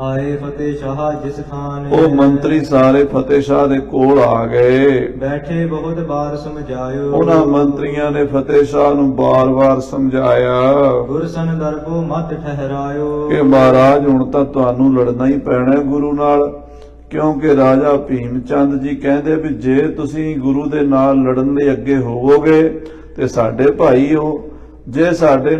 ਆਏ ਫਤਿਹ ਸ਼ਾਹ ਜਿਸ ਥਾਨ। ਉਹ ਮੰਤਰੀ ਸਾਰੇ ਫਤਿਹ ਸ਼ਾਹ ਦੇ ਕੋਲ ਆ ਗਏ। ਬੈਠੇ ਬਹੁਤ ਬਾਰ ਸਮਝਾਇਓ। ਉਹਨਾਂ ਮੰਤਰੀਆਂ ਨੇ ਫਤਿਹ ਸ਼ਾਹ ਨੂੰ ਬਾਰ-ਬਾਰ ਸਮਝਾਇਆ ਗੁਰ ਸਨ ਦਰਬੋ ਮਤ ਠਹਿਰਾਇਓ। ਕਿ ਮਹਾਰਾਜ ਹੁਣ ਤਾਂ ਤੁਹਾਨੂੰ ਲੜਨਾ ਹੀ ਪੈਣਾ ਹੈ ਗੁਰੂ ਨਾਲ, ਕਿਉਂਕਿ ਰਾਜਾ ਭੀਮ ਚੰਦ ਜੀ ਕਹਿੰਦੇ ਵੀ ਜੇ ਤੁਸੀਂ ਗੁਰੂ ਦੇ ਨਾਲ ਲੜਨ ਲਈ ਅੱਗੇ ਹੋਵੋਗੇ ਤੇ ਸਾਡੇ ਭਾਈ ਹੋ, ਜੇ ਸਾਡੇ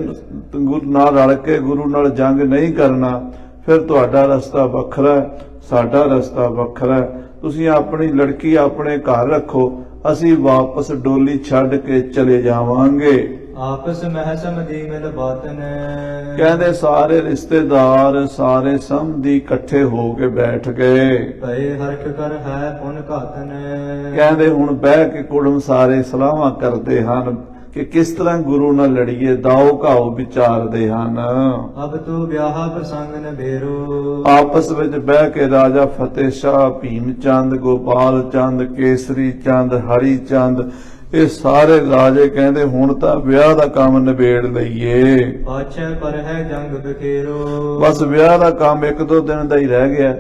ਗੁਰੂ ਨਾਲ ਰਲ ਕੇ ਗੁਰੂ ਨਾਲ ਜੰਗ ਨਹੀਂ ਕਰਨਾ ਫਿਰ ਤੁਹਾਡਾ ਰਸਤਾ ਵੱਖਰਾ ਹੈ, ਸਾਡਾ ਰਸਤਾ ਵੱਖਰਾ ਹੈ। ਤੁਸੀਂ ਆਪਣੀ ਲੜਕੀ ਆਪਣੇ ਘਰ ਰੱਖੋ, ਅਸੀਂ ਵਾਪਸ ਡੋਲੀ ਛੱਡ ਕੇ ਚਲੇ ਜਾਵਾਂਗੇ। ਆਪਸ ਮਹਿ ਸਮਝੀ ਮਿਲ ਬਾਤਨ। ਕਹਿੰਦੇ ਸਾਰੇ ਰਿਸ਼ਤੇਦਾਰ ਸਾਰੇ ਸਮਝੀ ਇਕੱਠੇ ਹੋ ਕੇ ਬੈਠ ਗਏ। ਭਏ ਹਰਖ ਕਰ ਹੈ ਪੁਨ ਘਾਤਨ। ਕਹਿੰਦੇ ਹੁਣ ਬਹਿ ਕੇ ਕੁੜਮ ਸਾਰੇ ਸਲਾਹਾਂ ਕਰਦੇ ਹਨ ਕਿ ਕਿਸ ਤਰ੍ਹਾਂ ਗੁਰੂ ਨਾਲ ਲੜੀਏ, ਦਾਓ ਘਾਓ ਵਿਚਾਰਦੇ ਹਨ। ਅਬ ਤੂੰ ਵਿਆਹ ਪ੍ਰਸੰਗ ਨ ਬੇਰੋ। ਆਪਸ ਵਿੱਚ ਬਹਿ ਕੇ ਰਾਜਾ ਫਤਿਹ ਸ਼ਾਹ, ਭੀਮ ਚੰਦ, ਗੋਪਾਲ ਚੰਦ, ਕੇਸਰੀ ਚੰਦ, ਹਰੀ ਚੰਦ ਇਹ ਸਾਰੇ ਰਾਜੇ ਕਹਿੰਦੇ ਹੁਣ ਤਾਂ ਵਿਆਹ ਦਾ ਕੰਮ ਨਿਬੇੜ ਲਈਏ। ਪਾਛੈ ਪਰ ਹੈ ਜੰਗ ਬਖੇਰੋ। ਬਸ ਵਿਆਹ ਦਾ ਕੰਮ 1-2 ਦਿਨ ਦਾ ਹੀ ਰਹਿ ਗਿਆ,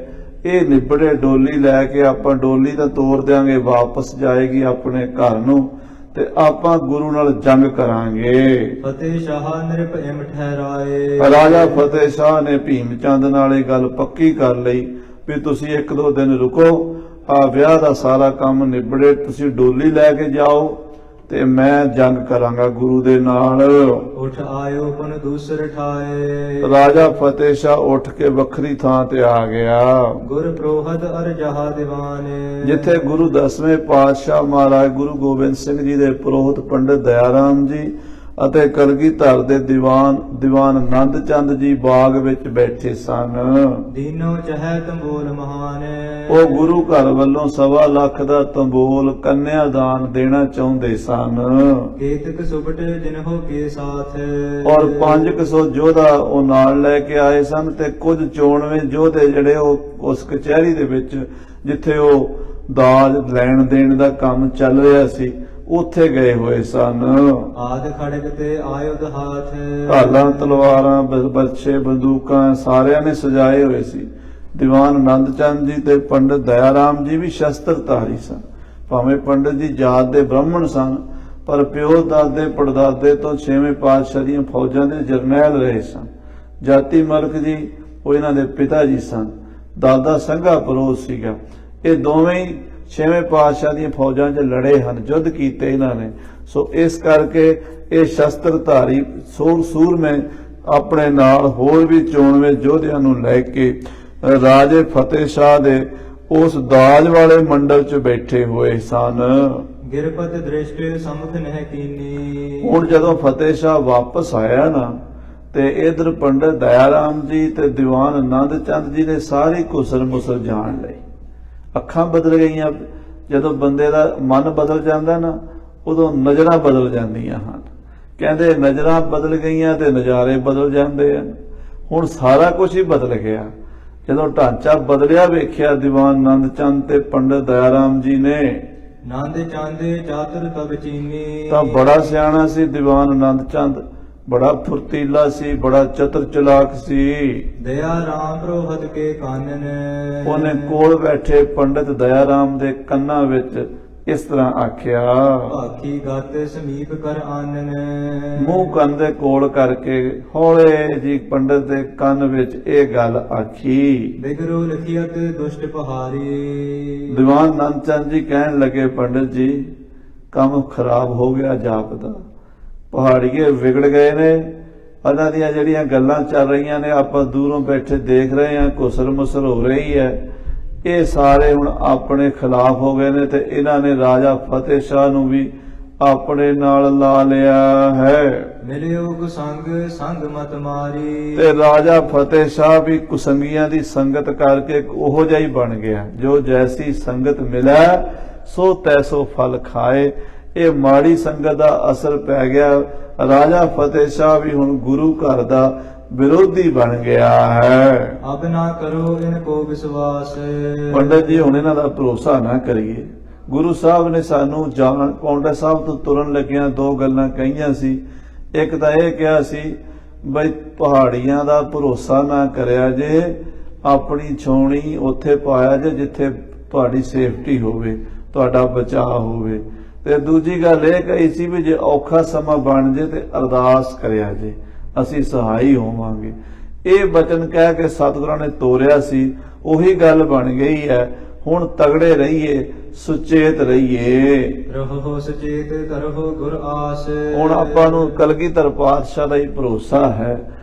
ਇਹ ਨਿਬੜੇ ਡੋਲੀ ਲੈ ਕੇ ਆਪਾਂ ਡੋਲੀ ਤਾਂ ਤੋਰ ਦਿਆਂਗੇ, ਵਾਪਸ ਜਾਏਗੀ ਆਪਣੇ ਘਰ ਨੂੰ ਤੇ ਆਪਾਂ ਗੁਰੂ ਨਾਲ ਜੰਗ ਕਰਾਂਗੇ। ਫਤਿਹ ਸ਼ਾਹ ਨਿਰਭਇ ਠਹਿਰਾਏ। ਰਾਜਾ ਫਤਿਹ ਸ਼ਾਹ ਨੇ ਭੀਮ ਚੰਦ ਨਾਲ ਇਹ ਗੱਲ ਪੱਕੀ ਕਰ ਲਈ ਵੀ ਤੁਸੀਂ 1-2 ਦਿਨ ਰੁਕੋ, ਆ ਵਿਆਹ ਦਾ ਸਾਰਾ ਕੰਮ ਨਿਬੜੇ, ਤੁਸੀਂ ਡੋਲੀ ਲੈ ਕੇ ਜਾਓ ਤੇ ਮੈਂ ਜੰਗ ਕਰਾਂਗਾ ਗੁਰੂ ਦੇ ਨਾਲ। ਉਠ ਆਇਓ ਪੁਨ ਦੂਸਰ ਠਾਏ। ਰਾਜਾ ਫਤਿਹ ਸ਼ਾਹ ਉੱਠ ਕੇ ਵੱਖਰੀ ਥਾਂ ਤੇ ਆ ਗਿਆ ਗੁਰ ਪ੍ਰੋਹਤ ਅਰ ਜਹਾ ਦੀਵਾਨ। ਜਿੱਥੇ ਗੁਰੂ 10ਵੇਂ ਪਾਤਸ਼ਾਹ ਮਹਾਰਾਜ ਗੁਰੂ ਗੋਬਿੰਦ ਸਿੰਘ ਜੀ ਦੇ ਪੁਰੋਹਿਤ ਪੰਡਿਤ ਦਇਆ ਰਾਮ ਜੀ ਅਤੇ ਕਲਗੀਧਰ ਦੇ ਦੀਵਾਨ ਆਨੰਦ ਚੰਦ ਜੀ ਬਾਗ ਵਿੱਚ ਬੈਠੇ ਸਨ। ਦੀਨੋ ਚਹਿ ਤੰਬੋਲ ਮਹਾਨ। ਉਹ ਗੁਰੂ ਘਰ ਵੱਲੋਂ 1.25 ਲੱਖ ਦਾ ਤੰਬੋਲ ਕੰਨਿਆ ਦਾਨ ਦੇਣਾ ਚਾਹੁੰਦੇ ਸਨ ਕੇਤਕ ਸੁਬਟ ਜਿਨਹੋ ਕੇ ਸਾਥ। ਔਰ 500 ਯੋਧਾ ਉਹ ਨਾਲ ਲੈ ਕੇ ਆਏ ਸਨ ਤੇ ਕੁਝ 94 ਯੋਧੇ ਜਿਹੜੇ ਉਹ ਉਸ ਕਚਹਿਰੀ ਦੇ ਵਿੱਚ ਜਿੱਥੇ ਉਹ ਦਾਜ ਲੈਣ ਦੇਣ ਦਾ ਕੰਮ ਚੱਲ ਰਿਹਾ ਸੀ ਉੱਥੇ ਗਏ ਹੋਏ ਸਨ। ਆਦ ਖੜਕ ਤੇ ਆਯੁਧ ਹਾਥ। ਢਾਲਾਂ, ਤਲਵਾਰਾਂ, ਬਰਛੇ, ਬੰਦੂਕਾਂ ਸਾਰਿਆਂ ਨੇ ਸਜਾਏ ਹੋਏ ਸੀ। ਦੀਵਾਨ ਆਨੰਦ ਚੰਦ ਜੀ ਤੇ ਪੰਡਿਤ ਦਇਆ ਰਾਮ ਜੀ ਵੀ ਸ਼ਸਤਰਧਾਰੀ ਸਨ। ਭਾਵੇਂ ਪੰਡਿਤ ਜੀ ਜਾਤ ਦੇ ਬ੍ਰਾਹਮਣ ਸਨ ਪਰ ਪਿਓ ਦਾਦੇ ਪੜਦਾਦੇ ਤੋਂ 6ਵੇਂ ਪਾਤਸ਼ਾਹ ਦੀਆਂ ਫੌਜਾਂ ਦੇ ਜਰਨੈਲ ਰਹੇ ਸਨ। ਜਾਤੀ ਮਲਕ ਜੀ ਉਹ ਇਹਨਾਂ ਦੇ ਪਿਤਾ ਜੀ ਸਨ, ਦਾਦਾ ਸੰਘਾ ਪਰੋਸ ਸੀਗਾ। ਇਹ ਦੋਵੇਂ ਹੀ 6ਵੇਂ ਪਾਤਸ਼ਾਹ ਦੀਆਂ ਫੌਜਾਂ 'ਚ ਲੜੇ ਹਨ, ਯੁੱਧ ਕੀਤੇ ਇਹਨਾਂ ਨੇ। ਸੋ ਇਸ ਕਰਕੇ ਇਹ ਸ਼ਸਤਰਧਾਰੀ ਸੂਰਮੇ ਆਪਣੇ ਨਾਲ ਹੋਰ ਵੀ 94 ਯੋਧਿਆਂ ਨੂੰ ਲੈ ਕੇ ਰਾਜੇ ਫਤਿਹ ਸ਼ਾਹ ਦੇ ਉਸ ਦਾਜ ਵਾਲੇ ਮੰਡਲ 'ਚ ਬੈਠੇ ਹੋਏ ਸਨ। ਗਿਰਪਤ ਦ੍ਰਿਸ਼ਟ ਸਮੁਖ ਨਹਿ ਕੀਨੀ। ਹੁਣ ਜਦੋਂ ਫਤਿਹ ਸ਼ਾਹ ਵਾਪਸ ਆਇਆ ਨਾ ਤੇ ਇਧਰ ਪੰਡਿਤ ਦਇਆ ਰਾਮ ਜੀ ਤੇ ਦੀਵਾਨ ਆਨੰਦ ਚੰਦ ਜੀ ਨੇ ਸਾਰੀ ਕੁਸਰ ਮੁਸਰ ਜਾਣ ਲਈ। ਅੱਖਾਂ ਬਦਲ ਗਈਆਂ। ਜਦੋਂ ਬੰਦੇ ਦਾ ਮਨ ਬਦਲ ਜਾਂਦਾ ਨਾ ਉਦੋਂ ਨਜ਼ਰਾਂ ਬਦਲ ਜਾਂਦੀਆਂ ਹਨ। ਕਹਿੰਦੇ ਨਜ਼ਰਾਂ ਬਦਲ ਗਈਆਂ ਤੇ ਨਜ਼ਾਰੇ ਬਦਲ ਜਾਂਦੇ ਹਨ। ਹੁਣ ਸਾਰਾ ਕੁਝ ਹੀ ਬਦਲ ਗਿਆ। ਜਦੋਂ ਢਾਂਚਾ ਬਦਲਿਆ ਵੇਖਿਆ ਦੀਵਾਨ ਆਨੰਦ ਚੰਦ ਤੇ ਪੰਡਿਤ ਦਇਆ ਰਾਮ ਜੀ ਨੇ ਨੰਦ ਚੰਦ ਚਾਤੁਰ ਤਬ ਚੀਨੀ। ਤਾਂ ਬੜਾ ਸਿਆਣਾ ਸੀ ਦੀਵਾਨ ਆਨੰਦ ਚੰਦ, ਬੜਾ ਫੁਰਤੀਲਾ ਸੀ, ਬੜਾ ਚਤਰ ਚਲਾਕ ਸੀ। ਦਇਆ ਰਾਮ ਪ੍ਰੋਹਤ ਕੇ ਕਾਨਨ। ਉਹਨੇ ਕੋਲ ਬੈਠੇ ਪੰਡਿਤ ਦਇਆ ਰਾਮ ਦੇ ਕੰਨਾਂ ਵਿੱਚ ਇਸ ਤਰ੍ਹਾਂ ਆਖਿਆ, ਭਾਖੀ ਗਤ ਸਮੀਪ ਕਰ ਆਨਨ। ਮੂੰਹ ਕੰਨ ਦੇ ਕੋਲ ਕਰਕੇ ਹੌਲੇ ਜੀ ਪੰਡਿਤ ਦੇ ਕੰਨ ਵਿੱਚ ਇਹ ਗੱਲ ਆਖੀ। ਬਿਗਰੂ ਲਖੀਅਤ ਦੁਸ਼ਟ ਪਹਾਰੀ। ਦੀਵਾਨ ਆਨੰਦ ਚੰਦ ਜੀ ਕਹਿਣ ਲੱਗੇ, ਪੰਡਿਤ ਜੀ ਕੰਮ ਖਰਾਬ ਹੋ ਗਿਆ ਜਾਪ ਦਾ। ਪਹਾੜੀਏ ਵਿਗੜ ਗਏ ਨੇ। ਉਹਨਾਂ ਦੀਆਂ ਜਿਹੜੀਆਂ ਗੱਲਾਂ ਚੱਲ ਰਹੀਆਂ ਨੇ ਆਪਾਂ ਦੂਰੋਂ ਬੈਠੇ ਦੇਖ ਰਹੇ ਹਾਂ, ਘੁਸਰ ਮੁਸਰ ਹੋ ਰਹੀ ਹੈ। ਇਹ ਸਾਰੇ ਹੁਣ ਆਪਣੇ ਖਿਲਾਫ ਹੋ ਗਏ ਨੇ ਤੇ ਇਹਨਾਂ ਨੇ ਰਾਜਾ ਫਤਿਹ ਸ਼ਾਹ ਨੂੰ ਵੀ ਆਪਣੇ ਨਾਲ ਲਾ ਲਿਆ ਹੈ। ਮਿਲਿਓ ਕੁਸੰਗ ਸੰਗ ਮਤ ਮਾਰੀ। ਤੇ ਰਾਜਾ ਫਤਿਹ ਸ਼ਾਹ ਵੀ ਕੁਸੰਗੀਆਂ ਦੀ ਸੰਗਤ ਕਰਕੇ ਉਹੋ ਜਿਹਾ ਹੀ ਬਣ ਗਿਆ। ਜੋ ਜੈਸੀ ਸੰਗਤ ਮਿਲੈ ਸੋ ਤੈਸੋ ਫਲ ਖਾਏ। ਇਹ ਮਾੜੀ ਸੰਗਤ ਦਾ ਅਸਰ ਪੈ ਗਿਆ। ਰਾਜਾ ਫਤਿਹ ਸ਼ਾਹ ਵੀ ਹੁਣ ਗੁਰੂ ਘਰ ਦਾ ਵਿਰੋਧੀ ਬਣ ਗਿਆ ਹੈ। ਅਬ ਨਾ ਕਰੋ ਇਨ ਕੋ ਵਿਸ਼ਵਾਸ। ਪੰਡਤ ਜੀ ਹੁਣ ਇਹਨਾਂ ਦਾ ਭਰੋਸਾ ਨਾ ਕਰੀਏ। ਗੁਰੂ ਸਾਹਿਬ ਨੇ ਸਾਨੂੰ ਪੌਂਟਾ ਸਾਹਿਬ ਤੋਂ ਤੁਰਨ ਲੱਗਿਆਂ ਦੋ ਗੱਲਾਂ ਕਹੀਆਂ ਸੀ। ਇੱਕ ਤਾਂ ਇਹ ਕਿਹਾ ਸੀ ਬਈ ਪਹਾੜੀਆਂ ਦਾ ਭਰੋਸਾ ਨਾ ਕਰਿਆ ਜੇ, ਆਪਣੀ ਛਾਉਣੀ ਉੱਥੇ ਪਾਇਆ ਜੇ ਜਿੱਥੇ ਤੁਹਾਡੀ ਸੇਫਟੀ ਹੋਵੇ, ਤੁਹਾਡਾ ਬਚਾਅ ਹੋਵੇ। ਤੇ ਦੂਜੀ ਗੱਲ ਇਹ ਕਹੀ ਸੀ ਵੀ ਜੇ ਔਖਾ ਸਮਾਂ ਬਣ ਜੇ ਤੇ ਅਰਦਾਸ ਕਰਿਆ ਜੇ, ਅਸੀਂ ਸਹਾਈ ਹੋਵਾਂਗੇ। ਇਹ ਬਚਨ ਕਹਿ ਕੇ ਸਤਿਗੁਰਾਂ ਨੇ ਤੋਰਿਆ ਸੀ। ਉਹੀ ਗੱਲ ਬਣ ਗਈ ਹੈ। ਹੁਣ ਤਗੜੇ ਰਹੀਏ, ਸੁਚੇਤ ਰਹੀਏ। ਰਹੋ ਸੁਚੇਤ ਕਰੋ ਗੁਰ ਆਸ। ਹੁਣ ਆਪਾਂ ਨੂੰ ਕਲਗੀਧਰ ਪਾਤਸ਼ਾਹ ਦਾ ਹੀ ਭਰੋਸਾ ਹੈ।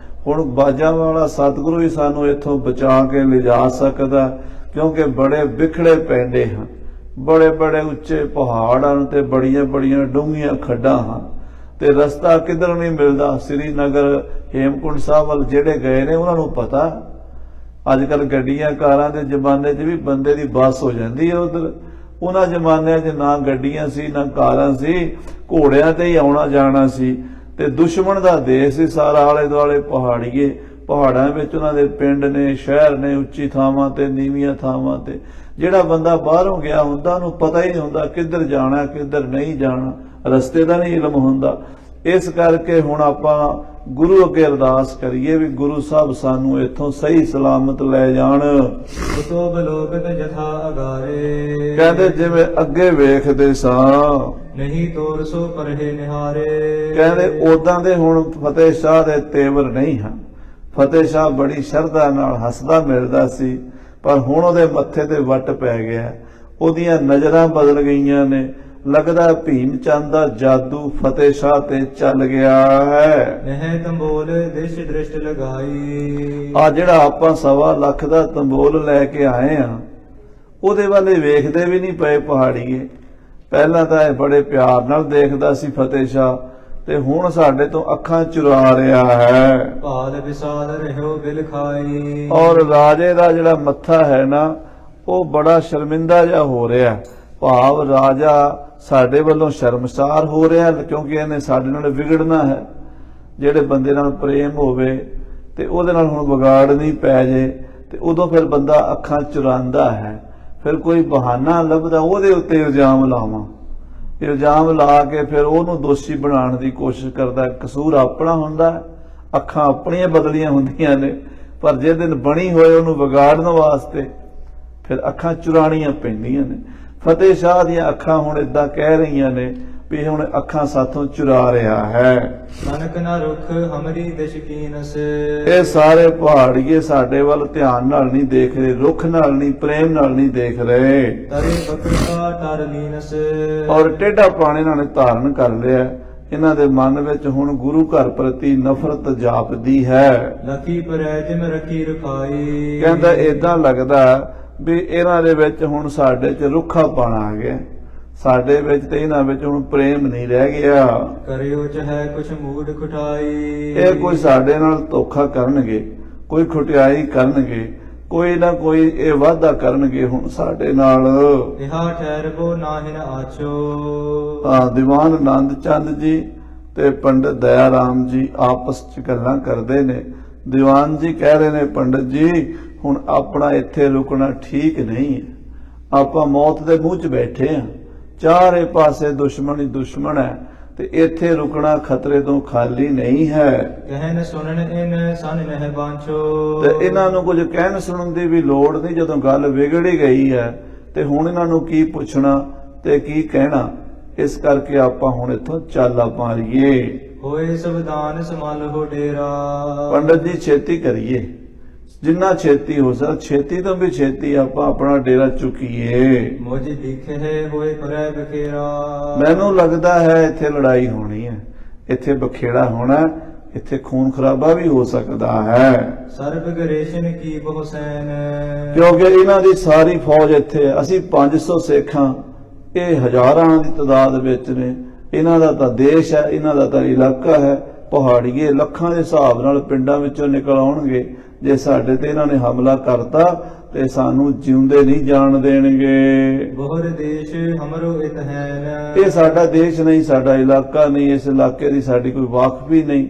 ਹੁਣ ਬਾਜਾਂ ਵਾਲਾ ਸਤਿਗੁਰੂ ਹੀ ਸਾਨੂੰ ਇੱਥੋਂ ਬਚਾ ਕੇ ਲਿਜਾ ਸਕਦਾ, ਕਿਉਂਕਿ ਬੜੇ ਵਿਖੜੇ ਪੈਂਦੇ ਹਨ, ਬੜੇ ਬੜੇ ਉੱਚੇ ਪਹਾੜ ਹਨ ਤੇ ਬੜੀਆਂ ਬੜੀਆਂ ਡੂੰਘੀਆਂ ਖੱਡਾਂ ਹਨ ਤੇ ਰਸਤਾ ਕਿੱਧਰ ਨਹੀਂ ਮਿਲਦਾ। ਸ੍ਰੀਨਗਰ ਹੇਮਕੁੰਟ ਸਾਹਿਬ ਵੱਲ ਜਿਹੜੇ ਗਏ ਨੇ ਉਹਨਾਂ ਨੂੰ ਪਤਾ। ਅੱਜ ਕੱਲ ਗੱਡੀਆਂ ਕਾਰਾਂ ਦੇ ਜ਼ਮਾਨੇ 'ਚ ਵੀ ਬੰਦੇ ਦੀ ਬੱਸ ਹੋ ਜਾਂਦੀ ਹੈ ਉਧਰ। ਉਹਨਾਂ ਜ਼ਮਾਨਿਆਂ 'ਚ ਨਾ ਗੱਡੀਆਂ ਸੀ ਨਾ ਕਾਰਾਂ ਸੀ, ਘੋੜਿਆਂ ਤੇ ਹੀ ਆਉਣਾ ਜਾਣਾ ਸੀ। ਤੇ ਦੁਸ਼ਮਣ ਦਾ ਦੇਸ਼ ਸੀ ਸਾਰਾ, ਆਲੇ ਦੁਆਲੇ ਪਹਾੜੀਏ। ਪਹਾੜਾਂ ਵਿੱਚ ਉਹਨਾਂ ਦੇ ਪਿੰਡ ਨੇ, ਸ਼ਹਿਰ ਨੇ, ਉੱਚੀ ਥਾਵਾਂ ਤੇ ਨੀਵੀਆਂ ਥਾਵਾਂ ਤੇ। ਜਿਹੜਾ ਬੰਦਾ ਬਾਹਰੋਂ ਗਿਆ ਹੁੰਦਾ ਉਹਨੂੰ ਪਤਾ ਹੀ ਨਹੀਂ ਹੁੰਦਾ ਕਿੱਧਰ ਜਾਣਾ ਕਿੱਧਰ ਨਹੀਂ ਜਾਣਾ, ਰਸਤੇ ਦਾ ਨਹੀਂ ਇਲਮ ਹੁੰਦਾ। ਇਸ ਕਰਕੇ ਹੁਣ ਆਪਾਂ ਗੁਰੂ ਅੱਗੇ ਅਰਦਾਸ ਕਰੀਏ ਵੀ ਗੁਰੂ ਸਾਹਿਬ ਸਾਨੂੰ ਇੱਥੋਂ ਸਹੀ ਸਲਾਮਤ ਲੈ ਜਾਣ। ਉਤੋ ਬਲੋਕਤ ਜਥਾ ਅਗਾਰੇ। ਕਹਿੰਦੇ ਜਿਵੇਂ ਅੱਗੇ ਵੇਖਦੇ ਸਾਂ ਨਹੀਂ ਤੋਰ ਸੋ ਪਰਹੇ ਨਿਹਾਰੇ। ਕਹਿੰਦੇ ਉਦਾਂ ਦੇ ਹੁਣ ਫਤਿਹ ਸ਼ਾਹ ਦੇ ਤੇਵਰ ਨਹੀਂ ਹਨ। ਫਤਿਹ ਸ਼ਾਹ ਬੜੀ ਸ਼ਰਧਾ ਨਾਲ ਹੱਸਦਾ ਮਿਲਦਾ ਸੀ, ਪਰ ਹੁਣ ਉਹਦੇ ਮੱਥੇ ਤੇ ਵੱਟ ਪੈ ਗਿਆ। ਉਹਦੀਆਂ ਨਜ਼ਰਾਂ ਬਦਲ ਗਈਆਂ ਨੇ। ਲੱਗਦਾ ਭੀਮ ਚੰਦ ਦਾ ਜਾਦੂ ਫਤਿਹ ਸ਼ਾਹ ਤੇ ਚੱਲ ਗਿਆ ਹੈ। ਨਹਿ ਤੰਬੋਲ ਦਿਸ਼ ਦ੍ਰਿਸ਼ਟ ਲਗਾਈ। ਆ ਜਿਹੜਾ ਆਪਾਂ 1.25 ਲੱਖ ਦਾ ਤੰਬੋਲ ਲੈ ਕੇ ਆਏ ਆ, ਉਹਦੇ ਵੱਲੇ ਵੇਖਦੇ ਵੀ ਨਹੀਂ ਪਏ ਪਹਾੜੀਏ। ਪਹਿਲਾਂ ਤਾਂ ਇਹ ਬੜੇ ਪਿਆਰ ਨਾਲ ਦੇਖਦਾ ਸੀ ਫਤਿਹ ਸ਼ਾਹ, ਤੇ ਹੁਣ ਸਾਡੇ ਤੋਂ ਅੱਖਾਂ ਚੁਰਾ ਰਿਹਾ ਹੈ। ਭਾਲ ਵਿਸਾਲ ਰਹਿਓ ਬਿਲ ਖਾਈ। ਔਰ ਰਾਜੇ ਦਾ ਜਿਹੜਾ ਮੱਥਾ ਹੈ ਨਾ, ਉਹ ਬੜਾ ਸ਼ਰਮਿੰਦਾ ਜਿਹਾ ਹੋ ਰਿਹਾ। ਭਾਵ ਰਾਜਾ ਸਾਡੇ ਵੱਲੋਂ ਸ਼ਰਮਸਾਰ ਹੋ ਰਿਹਾ, ਕਿਉਂਕਿ ਇਹਨੇ ਸਾਡੇ ਨਾਲ ਵਿਗੜਨਾ ਹੈ। ਜਿਹੜੇ ਬੰਦੇ ਨਾਲ ਪ੍ਰੇਮ ਹੋਵੇ ਤੇ ਉਹਦੇ ਨਾਲ ਹੁਣ ਵਿਗਾੜ ਨਹੀਂ ਪੈ ਜੇ, ਤੇ ਉਦੋਂ ਫਿਰ ਬੰਦਾ ਅੱਖਾਂ ਚੁਰਾਂਦਾ ਹੈ। ਫਿਰ ਕੋਈ ਬਹਾਨਾ ਲੱਭਦਾ ਉਹਦੇ ਉੱਤੇ ਇਲਜ਼ਾਮ ਲਾਵਾਂ, ਇਲਜ਼ਾਮ ਲਾ ਕੇ ਫਿਰ ਉਹਨੂੰ ਦੋਸ਼ੀ ਬਣਾਉਣ ਦੀ ਕੋਸ਼ਿਸ਼ ਕਰਦਾ। ਕਸੂਰ ਆਪਣਾ ਹੁੰਦਾ, ਅੱਖਾਂ ਆਪਣੀਆਂ ਬਦਲੀਆਂ ਹੁੰਦੀਆਂ ਨੇ, ਪਰ ਜੇ ਦਿਨ ਬਣੀ ਹੋਏ ਉਹਨੂੰ ਵਿਗਾੜਨ ਵਾਸਤੇ ਫਿਰ ਅੱਖਾਂ ਚੁਰਾਣੀਆਂ ਪੈਂਦੀਆਂ ਨੇ। ਫਤਿਹ ਸ਼ਾਹ ਦੀਆਂ ਅੱਖਾਂ ਹੁਣ ਇਦਾਂ ਕਹਿ ਰਹੀਆਂ ਨੇ ਵੀ ਹੁਣ ਅੱਖਾਂ ਸਾਥੋਂ ਚੁਰਾ ਰਿਹਾ ਹੈ। ਤਨਕ ਨਾ ਰੁਖ ਹਮਰੀ ਦਿਸ਼ ਕੀਨਸ। ਇਹ ਸਾਰੇ ਪਹਾੜੀਏ ਸਾਡੇ ਵੱਲ ਧਿਆਨ ਨਾਲ ਨਹੀਂ ਦੇਖ ਰਹੇ, ਰੁੱਖ ਨਾਲ ਨਹੀਂ, ਪ੍ਰੇਮ ਨਾਲ ਨਹੀਂ ਦੇਖ ਰਹੇ। ਤਰੇ ਬਕਰਾ ਟਰ ਲੀਨਸ। ਔਰ ਟੇਢਾ ਪਾਣੀ ਇਹਨਾਂ ਨੇ ਧਾਰਨ ਕਰ ਲਿਆ। ਇਹਨਾਂ ਦੇ ਮਨ ਵਿੱਚ ਹੁਣ ਗੁਰੂ ਘਰ ਪ੍ਰਤੀ ਨਫ਼ਰਤ ਜਾਪਦੀ ਹੈ। ਲਖੀ ਪਰੈ ਜਿਮ ਰਖੀ ਰਖਾਈ। ਕਹਿੰਦਾ ਏਦਾਂ ਲੱਗਦਾ ਵੀ ਇਹਨਾਂ ਦੇ ਵਿੱਚ ਹੁਣ ਸਾਡੇ 'ਚ ਰੁੱਖਾਪਣ ਆ ਗਿਆ, ਸਾਡੇ ਵਿੱਚ ਤੇ ਇਹਨਾਂ ਵਿੱਚ ਹੁਣ ਪ੍ਰੇਮ ਨਹੀਂ ਰਹਿ ਗਿਆ। ਕਰਿਓ ਚਾਹੇ ਕੁਛ ਮੂਡ ਖੁਟਾਈ। ਇਹ ਕੋਈ ਸਾਡੇ ਨਾਲ ਧੋਖਾ ਕਰਨਗੇ, ਕੋਈ ਖੁਟਿਆਈ ਕਰਨਗੇ, ਕੋਈ ਨਾ ਕੋਈ ਇਹ ਵਾਅਦਾ ਕਰਨਗੇ ਹੁਣ ਸਾਡੇ ਨਾਲ। ਇਹਾ ਠਹਿਰਬੋ ਨਾਹਿਨ ਆਛੋ। ਦੀਵਾਨ ਆਨੰਦ ਚੰਦ ਜੀ ਤੇ ਪੰਡਤ ਦਇਆ ਰਾਮ ਜੀ ਆਪਸ 'ਚ ਗੱਲਾਂ ਕਰਦੇ ਨੇ। ਦੀਵਾਨ ਜੀ ਕਹਿ ਰਹੇ ਨੇ ਪੰਡਤ ਜੀ ਹੁਣ ਆਪਣਾ ਇੱਥੇ ਰੁਕਣਾ ਠੀਕ ਨਹੀਂ ਹੈ। ਆਪਾਂ ਮੌਤ ਦੇ ਮੂੰਹ 'ਚ ਬੈਠੇ ਆ, ਚਾਰੇ ਪਾਸੇ ਦੁਸ਼ਮਣ ਹੀ ਦੁਸ਼ਮਣ ਹੈ, ਤੇ ਇੱਥੇ ਰੁਕਣਾ ਖਤਰੇ ਤੋਂ ਖਾਲੀ ਨਹੀਂ ਹੈ। ਕਹਿਨ ਸੁਣਨ ਇਨ ਸਨ ਨਹਿ ਬਾਂਛੋ। ਤੇ ਇਹਨਾਂ ਨੂੰ ਕੁਝ ਕਹਿਣ ਸੁਣਨ ਦੀ ਵੀ ਲੋੜ ਨਹੀਂ, ਜਦੋਂ ਗੱਲ ਵਿਗੜ ਹੀ ਗਈ ਹੈ ਤੇ ਹੁਣ ਇਹਨਾਂ ਨੂੰ ਕੀ ਪੁੱਛਣਾ ਤੇ ਕੀ ਕਹਿਣਾ। ਇਸ ਕਰਕੇ ਆਪਾਂ ਹੁਣ ਇੱਥੋਂ ਚਾਲਾ ਮਾਰੀਏ। ਹੋਏ ਸਵਦਾਨ ਸਮਾਲ ਹੋ ਡੇਰਾ। ਪੰਡਤ ਜੀ ਛੇਤੀ ਕਰੀਏ, ਜਿੰਨਾ ਛੇਤੀ ਹੋ ਸਕਦਾ ਛੇਤੀ ਤੋਂ ਵੀ ਛੇਤੀ ਆਪਾਂ ਆਪਣਾ ਡੇਰਾ ਚੁੱਕੀਏ। ਮੁਝ ਦਿਖੇ ਹੋਏ ਪਰੈ ਬਖੇਰਾ। ਮੈਨੂੰ ਲੱਗਦਾ ਹੈ ਇੱਥੇ ਲੜਾਈ ਹੋਣੀ ਹੈ। ਇੱਥੇ ਬਖੇੜਾ ਹੋਣਾ, ਇੱਥੇ ਖੂਨ ਖਰਾਬਾ ਵੀ ਹੋ ਸਕਦਾ ਹੈ, ਸਰਬ ਗਰੇਸ਼ਨ ਕੀ ਬਹੁ ਸੈਨ। ਕਿਉਂਕਿ ਇਹਨਾਂ ਦੀ ਸਾਰੀ ਫੌਜ ਇੱਥੇ ਹੈ। ਅਸੀਂ 500 ਸਿੱਖ ਹਾਂ, ਇਹ ਹਜ਼ਾਰਾਂ ਦੀ ਤਾਦਾਦ ਵਿੱਚ ਨੇ। ਇਹਨਾਂ ਦਾ ਤਾਂ ਦੇਸ਼ ਹੈ, ਇਹਨਾਂ ਦਾ ਤਾਂ ਇਲਾਕਾ ਹੈ। ਪਹਾੜੀਏ ਲੱਖਾਂ ਦੇ ਹਿਸਾਬ ਨਾਲ ਪਿੰਡਾਂ ਵਿੱਚੋਂ ਨਿਕਲ ਆਉਣਗੇ। ਜੇ ਸਾਡੇ ਤੇ ਇਹਨਾਂ ਨੇ ਹਮਲਾ ਕਰਤਾ ਤੇ ਸਾਨੂੰ ਜਿਉਂਦੇ ਨਹੀਂ ਜਾਣ ਦੇਣਗੇ। ਬਹੁਰ ਦੇਸ਼ ਹਮਰੋ ਇਤ ਹੈ। ਇਹ ਸਾਡਾ ਦੇਸ਼ ਨਹੀਂ, ਸਾਡਾ ਇਲਾਕਾ ਨਹੀਂ, ਇਸ ਇਲਾਕੇ ਦੀ ਸਾਡੀ ਕੋਈ ਵਾਕਫੀ ਨਹੀਂ।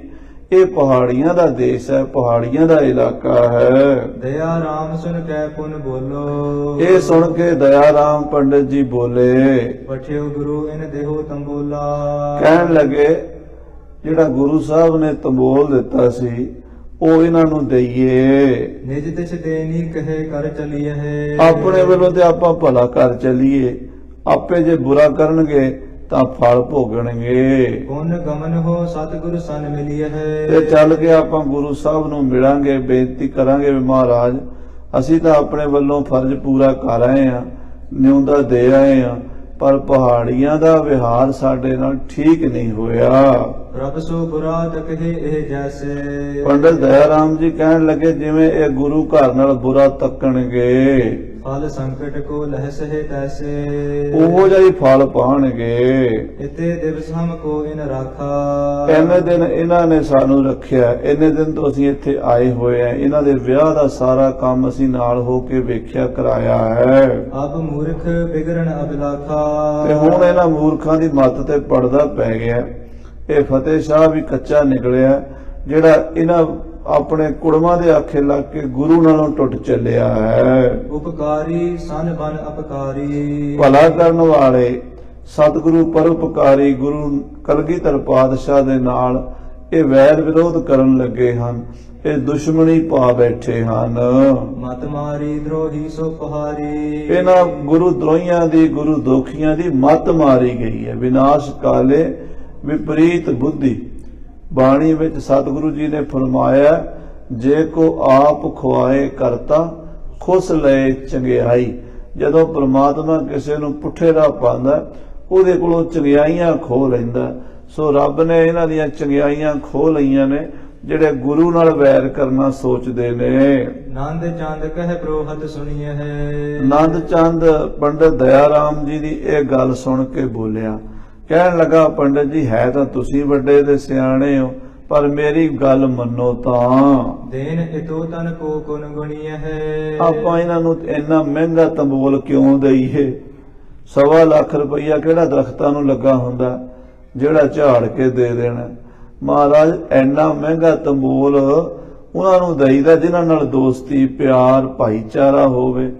ਇਹ ਪਹਾੜੀਆਂ ਦਾ ਦੇਸ਼ ਹੈ, ਪਹਾੜੀਆਂ ਦਾ ਇਲਾਕਾ ਹੈ। ਦਇਆ ਰਾਮ ਸੁਨ ਕੈ ਪੁਨ ਬੋਲੋ। ਇਹ ਸੁਣ ਕੇ ਦਇਆ ਰਾਮ ਪੰਡਿਤ ਜੀ ਬੋਲੇ, ਪਠਿਓ ਗੁਰੂ ਇਨ ਦੇਹੋ ਤੰਬੋਲਾ। ਕਹਿਣ ਲੱਗੇ ਜਿਹੜਾ ਗੁਰੂ ਸਾਹਿਬ ਨੇ ਤੰਬੋਲ ਦਿੱਤਾ ਸੀ ਉਹ ਇਹਨਾਂ ਨੂੰ ਦਈਏ। ਨਿਜ ਤਿਛ ਦੇਨੀ ਕਹੇ ਕਰ ਚਲੀਏ ਹੈ। ਆਪਣੇ ਵੱਲੋਂ ਤੇ ਆਪਾਂ ਭਲਾ ਕਰ ਚਲੀਏ, ਆਪੇ ਜੇ ਬੁਰਾ ਕਰਨਗੇ ਤਾਂ ਫਲ ਭੋਗਣਗੇ। ਪੁੰਨ ਗਮਨ ਹੋ ਸਤਿਗੁਰ ਸਨ ਮਿਲੀਏ ਹੈ। ਤੇ ਚੱਲ ਕੇ ਆਪਾਂ ਗੁਰੂ ਸਾਹਿਬ ਨੂੰ ਮਿਲਾਂਗੇ, ਬੇਨਤੀ ਕਰਾਂਗੇ ਵੀ ਮਹਾਰਾਜ ਅਸੀਂ ਤਾਂ ਆਪਣੇ ਵੱਲੋਂ ਫਰਜ਼ ਪੂਰਾ ਕਰ ਆਏ ਆ, ਨਿਉਂਦਾ ਦੇ ਆਏ ਆ, ਪਰ ਪਹਾੜੀਆਂ ਦਾ ਵਿਹਾਰ ਸਾਡੇ ਨਾਲ ਠੀਕ ਨਹੀਂ ਹੋਇਆ। ਰੱਬ ਸੋ ਬੁਰਾ ਤਕਹੇ ਇਹ ਜੈਸੇ। ਪੰਡਿਤ ਦਇਆ ਰਾਮ ਜੀ ਕਹਿਣ ਲੱਗੇ ਜਿਵੇਂ ਇਹ ਗੁਰੂ ਘਰ ਨਾਲ ਬੁਰਾ ਤੱਕਣਗੇ, ਫਲ ਸੰਕਟ ਕੋ ਲਹਿ ਸਹੇ ਤੈਸੇ। ਉਹੋ ਜਿਹਾ ਹੀ ਫਲ ਪਾਣਗੇ। ਇਤੇ ਦਿਵਸ ਹਮ ਕੋ ਇਨ ਰਾਖਾ। ਇੰਨੇ ਦਿਨ ਇਹਨਾਂ ਨੇ ਸਾਨੂੰ ਰੱਖਿਆ, ਇੰਨੇ ਦਿਨ ਤੋਂ ਅਸੀਂ ਇੱਥੇ ਆਏ ਹੋਏ ਆ। ਇਹਨਾਂ ਦੇ ਵਿਆਹ ਦਾ ਸਾਰਾ ਕੰਮ ਅਸੀਂ ਨਾਲ ਹੋ ਕੇ ਵੇਖਿਆ ਕਰਾਇਆ ਹੈ। ਅਬ ਮੂਰਖ ਬਿਗੜਨ ਅਬਿਲਾਖਾ। ਤੇ ਹੁਣ ਇਹਨਾਂ ਮੂਰਖਾਂ ਦੀ ਮੱਤ ਤੇ ਪੜਦਾ ਪੈ ਗਿਆ। ਇਹ ਫਤਿਹ ਸ਼ਾਹ ਵੀ ਕੱਚਾ ਨਿਕਲਿਆ, ਜਿਹੜਾ ਇਹਨਾਂ ਆਪਣੇ ਕੁੜਮਾਂ ਦੇ ਆਖੇ ਲੱਗ ਕੇ ਗੁਰੂ ਨਾਲੋਂ ਟੁੱਟ ਚੱਲਿਆ ਹੈ। ਉਪਕਾਰੀ ਸਨ ਬਨ ਅਪਕਾਰੀ। ਭਲਾ ਕਰਨ ਵਾਲੇ ਸਤਿਗੁਰੂ ਪਰਉਪਕਾਰੀ ਗੁਰੂ ਕਲਗੀਧਰ ਪਾਤਸ਼ਾਹ ਦੇ ਨਾਲ ਇਹ ਵੈਰ ਵਿਰੋਧ ਕਰਨ ਲੱਗੇ ਹਨ, ਇਹ ਦੁਸ਼ਮਣੀ ਪਾ ਬੈਠੇ ਹਨ। ਮਤ ਮਾਰੀ ਦਰੋਹੀ ਸੋ ਪਹਾਰੀ। ਇਹਨਾਂ ਗੁਰੂ ਦਰੋਹੀਆਂ ਦੀ, ਗੁਰੂ ਦੋਖੀਆਂ ਦੀ ਮੱਤ ਮਾਰੀ ਗਈ ਹੈ। ਵਿਨਾਸ਼ ਕਾਲੇ ਵਿਪਰੀਤ ਬੁੱਧੀ। ਬਾਣੀ ਵਿੱਚ ਸਤਿਗੁਰੂ ਜੀ ਨੇ ਫਰਮਾਇਆ, ਜੇ ਕੋ ਆਪ ਖੁਆਏ ਕਰਤਾ ਖੁਸ ਲਏ ਚੰਗਿਆਈ। ਜਦੋਂ ਪ੍ਰਮਾਤਮਾ ਕਿਸੇ ਨੂੰ ਪੁੱਠੇ ਰਾਹ ਪਾਉਂਦਾ ਉਹਦੇ ਕੋਲੋਂ ਚੰਗਿਆਈਆਂ ਖੋਹ ਲੈਂਦਾ। ਸੋ ਰੱਬ ਨੇ ਇਹਨਾਂ ਦੀਆਂ ਚੰਗਿਆਈਆਂ ਖੋਹ ਲਈਆਂ ਨੇ ਜਿਹੜੇ ਗੁਰੂ ਨਾਲ ਵੈਰ ਕਰਨਾ ਸੋਚਦੇ ਨੇ। ਨੰਦ ਚੰਦ ਕਹਿ ਪ੍ਰੋਹਤ ਸੁਣੀਏ ਹੈ। ਨੰਦ ਚੰਦ ਪੰਡਿਤ ਦਇਆ ਰਾਮ ਜੀ ਦੀ ਇਹ ਗੱਲ ਸੁਣ ਕੇ ਬੋਲਿਆ, ਕਹਿਣ ਲੱਗਾ ਪੰਡਿਤ ਜੀ ਹੈ ਤਾਂ ਤੁਸੀਂ ਵੱਡੇ ਤੇ ਸਿਆਣੇ ਹੋ, ਪਰ ਮੇਰੀ ਗੱਲ ਮੰਨੋ ਤਾਂ। ਦੇਨ ਇਤੋ ਤਨ ਕੋ ਕੁਨ ਗੁਣੀਏ ਹੈ। ਆਪਾਂ ਇਹਨਾਂ ਨੂੰ ਇੰਨਾ ਮਹਿੰਗਾ ਤੰਬੋਲ ਕਿਉਂ ਦਈਏ? 1.25 ਲੱਖ ਰੁਪਈਆ ਕਿਹੜਾ ਦਰਖਤਾਂ ਨੂੰ ਲੱਗਾ ਹੁੰਦਾ ਜਿਹੜਾ ਝਾੜ ਕੇ ਦੇ ਦੇਣਾ? ਮਹਾਰਾਜ ਇੰਨਾ ਮਹਿੰਗਾ ਤੰਬੋਲ ਉਹਨਾਂ ਨੂੰ ਦਈਦਾ ਜਿਨ੍ਹਾਂ ਨਾਲ ਦੋਸਤੀ, ਪਿਆਰ, ਭਾਈਚਾਰਾ ਹੋਵੇ,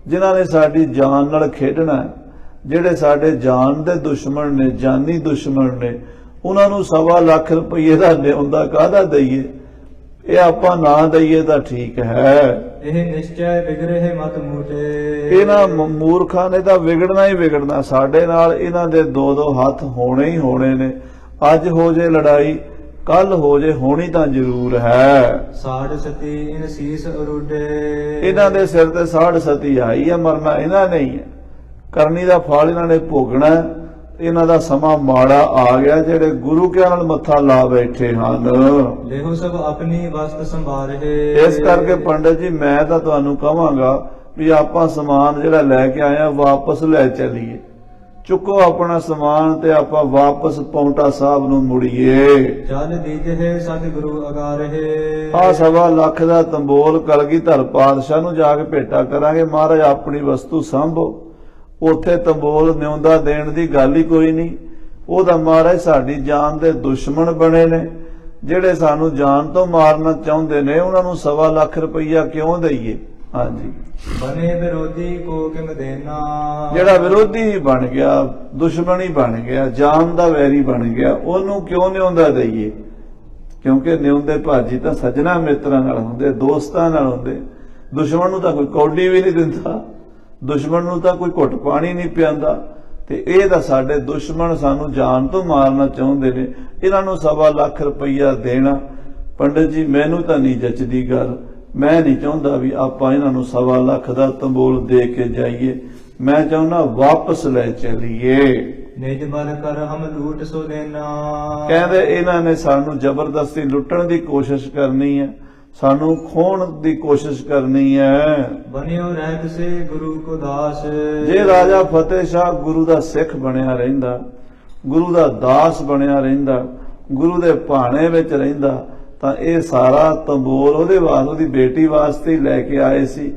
ਜਿਨ੍ਹਾਂ ਨੇ ਸਾਡੀ ਜਾਨ ਨਾਲ ਖੇਡਣਾ। ਜਿਹੜੇ ਸਾਡੇ ਜਾਨ ਦੇ ਦੁਸ਼ਮਣ ਨੇ, ਜਾਨੀ ਦੁਸ਼ਮਣ ਨੇ, ਉਹਨਾਂ ਨੂੰ 1.25 ਲੱਖ ਰੁਪਈਏ ਦਾ ਨਿਉਂਦਾ ਕਾਹਦਾ ਦਈਏ? ਇਹ ਆਪਾਂ ਨਾ ਦਈਏ ਤਾਂ ਠੀਕ ਹੈ। ਇਹ ਨਿਸ਼ਚੈ ਬਿਗੜੇ ਮਤ ਮੂਟੇ। ਇਹਨਾਂ ਮੂਰਖਾਂ ਨੇ ਤਾਂ ਵਿਗੜਨਾ ਹੀ ਵਿਗੜਨਾ। ਸਾਡੇ ਨਾਲ ਇਹਨਾਂ ਦੇ ਦੋ ਹੱਥ ਹੋਣੇ ਹੀ ਹੋਣੇ ਨੇ। ਅੱਜ ਹੋ ਜੇ ਲੜਾਈ, ਕੱਲ ਹੋ ਜੇ, ਹੋਣੀ ਤਾਂ ਜ਼ਰੂਰ ਹੈ। ਸਾੜ ਸਤੀ ਇਨ ਸੀਸ ਅਰੁਡੇ। ਇਹਨਾਂ ਦੇ ਸਿਰ ਤੇ ਸਾੜ ਸਤੀ ਆਈ ਹੈ, ਮਰਨਾ ਇਹਨਾਂ ਨੇ ਹੀ ਹੈ। ਕਰਨੀ ਦਾ ਫਲ ਇਹਨਾਂ ਨੇ ਭੋਗਣਾ। ਇਹਨਾਂ ਦਾ ਸਮਾਂ ਮਾੜਾ ਆ ਗਿਆ ਜਿਹੜੇ ਗੁਰੂ ਕੇ ਨਾਲ ਮੱਥਾ ਲਾ ਬੈਠੇ ਹਨ। ਲੇਹੋ ਸਭ ਆਪਣੀ ਵਸਤ ਸੰਭਾਰੇ। ਇਸ ਕਰਕੇ ਪੰਡਿਤ ਜੀ ਮੈਂ ਤਾਂ ਤੁਹਾਨੂੰ ਕਹਾਂਗਾ ਵੀ ਆਪਾਂ ਸਮਾਨ ਜਿਹੜਾ ਲੈ ਕੇ ਆਏ ਆ ਵਾਪਸ ਲੈ ਚੱਲੀਏ। ਚੁੱਕੋ ਆਪਣਾ ਸਮਾਨ ਤੇ ਆਪਾਂ ਵਾਪਸ ਪੌਂਟਾ ਸਾਹਿਬ ਨੂੰ ਮੁੜੀਏ। ਜਲ ਦੀਜੇ ਸਤਿਗੁਰੂ ਅਗਾਰੇ। ਆ 1.25 ਲੱਖ ਦਾ ਤੰਬੋਲ ਕਲਗੀਧਰ ਪਾਤਸ਼ਾਹ ਨੂੰ ਜਾ ਕੇ ਭੇਟਾ ਕਰਾਂਗੇ। ਮਹਾਰਾਜ ਆਪਣੀ ਵਸਤੂ ਸੰਭੋ। ਉੱਥੇ ਤੰਬੋਲ ਨਿਉਂਦਾ ਦੇਣ ਦੀ ਗੱਲ ਹੀ ਕੋਈ ਨਹੀਂ। ਉਹਦਾ ਮਹਾਰਾਜ ਸਾਡੀ ਜਾਨ ਦੇ ਦੁਸ਼ਮਣ ਬਣੇ ਨੇ, ਜਿਹੜੇ ਸਾਨੂੰ ਜਾਨ ਤੋਂ ਮਾਰਨਾ ਚਾਹੁੰਦੇ ਨੇ। ਉਹਨਾਂ ਨੂੰ 1.25 ਲੱਖ ਰੁਪਈਆ ਕਿਉਂ ਦਈਏ? ਹਾਂਜੀ, ਬਨੇ ਵਿਰੋਧੀ ਕੋ ਕਿਮ ਦੇਨਾ। ਜਿਹੜਾ ਵਿਰੋਧੀ ਬਣ ਗਿਆ, ਦੁਸ਼ਮਣ ਹੀ ਬਣ ਗਿਆ, ਜਾਨ ਦਾ ਵੈਰੀ ਬਣ ਗਿਆ, ਉਹਨੂੰ ਕਿਉਂ ਨਿਉਂਦਾ ਦਈਏ? ਕਿਉਂਕਿ ਨਿਉਂਦੇ ਭਾਜੀ ਤਾਂ ਸੱਜਣਾ ਮਿੱਤਰਾਂ ਨਾਲ ਹੁੰਦੇ, ਦੋਸਤਾਂ ਨਾਲ ਹੁੰਦੇ। ਦੁਸ਼ਮਣ ਨੂੰ ਤਾਂ ਕੋਈ ਕੌਡੀ ਵੀ ਨਹੀਂ ਦਿੰਦਾ, ਦੁਸ਼ਮਣ ਨੂੰ ਤਾਂ ਕੋਈ ਘੁੱਟ ਪਾਣੀ ਨਹੀਂ ਪਿਆਂਦਾ। ਤੇ ਇਹ ਤਾਂ ਸਾਡੇ ਦੁਸ਼ਮਣ ਸਾਨੂੰ ਜਾਨ ਤੋਂ ਮਾਰਨਾ ਚਾਹੁੰਦੇ ਨੇ। ਇਹਨਾਂ ਨੂੰ 1.25 ਲੱਖ ਰੁਪਈਆ ਦੇਣਾ, ਪੰਡਿਤ ਜੀ ਮੈਨੂੰ ਤਾਂ ਨਹੀਂ ਜੱਚਦੀ ਗੱਲ। ਮੈਂ ਨਹੀਂ ਚਾਹੁੰਦਾ ਵੀ ਆਪਾਂ ਇਹਨਾਂ ਨੂੰ 1.25 ਲੱਖ ਦਾ ਤੰਬੋਲ ਦੇ ਕੇ ਜਾਈਏ। ਮੈਂ ਚਾਹੁੰਦਾ ਵਾਪਸ ਲੈ ਚੱਲੀਏ। ਨਿਜ ਬਲ ਕਰ ਹਮ ਲੂਟ ਸੋ ਦੇਨਾ। ਕਹਿੰਦੇ ਇਹਨਾਂ ਨੇ ਸਾਨੂੰ ਜ਼ਬਰਦਸਤੀ ਲੁੱਟਣ ਦੀ ਕੋਸ਼ਿਸ਼ ਕਰਨੀ ਹੈ, ਸਾਨੂੰ ਖੋਹਣ ਦੀ ਕੋਸ਼ਿਸ਼ ਕਰਨੀ ਹੈ। ਬਨਿਓ ਰਹਿਤ ਸੇ ਗੁਰੂ ਕੋ ਦਾਸ। ਜੇ ਰਾਜਾ ਫਤਿਹ ਸ਼ਾਹ ਗੁਰੂ ਦਾ ਸਿੱਖ ਬਣਿਆ ਰਹਿੰਦਾ, ਗੁਰੂ ਦਾ ਦਾਸ ਬਣਿਆ ਰਹਿੰਦਾ, ਗੁਰੂ ਦੇ ਭਾਣੇ ਵਿੱਚ ਰਹਿੰਦਾ, ਤਾਂ ਇਹ ਸਾਰਾ ਤੰਬੋਲ ਉਹਦੀ ਬੇਟੀ ਵਾਸਤੇ ਹੀ ਲੈ ਕੇ ਆਏ ਸੀ,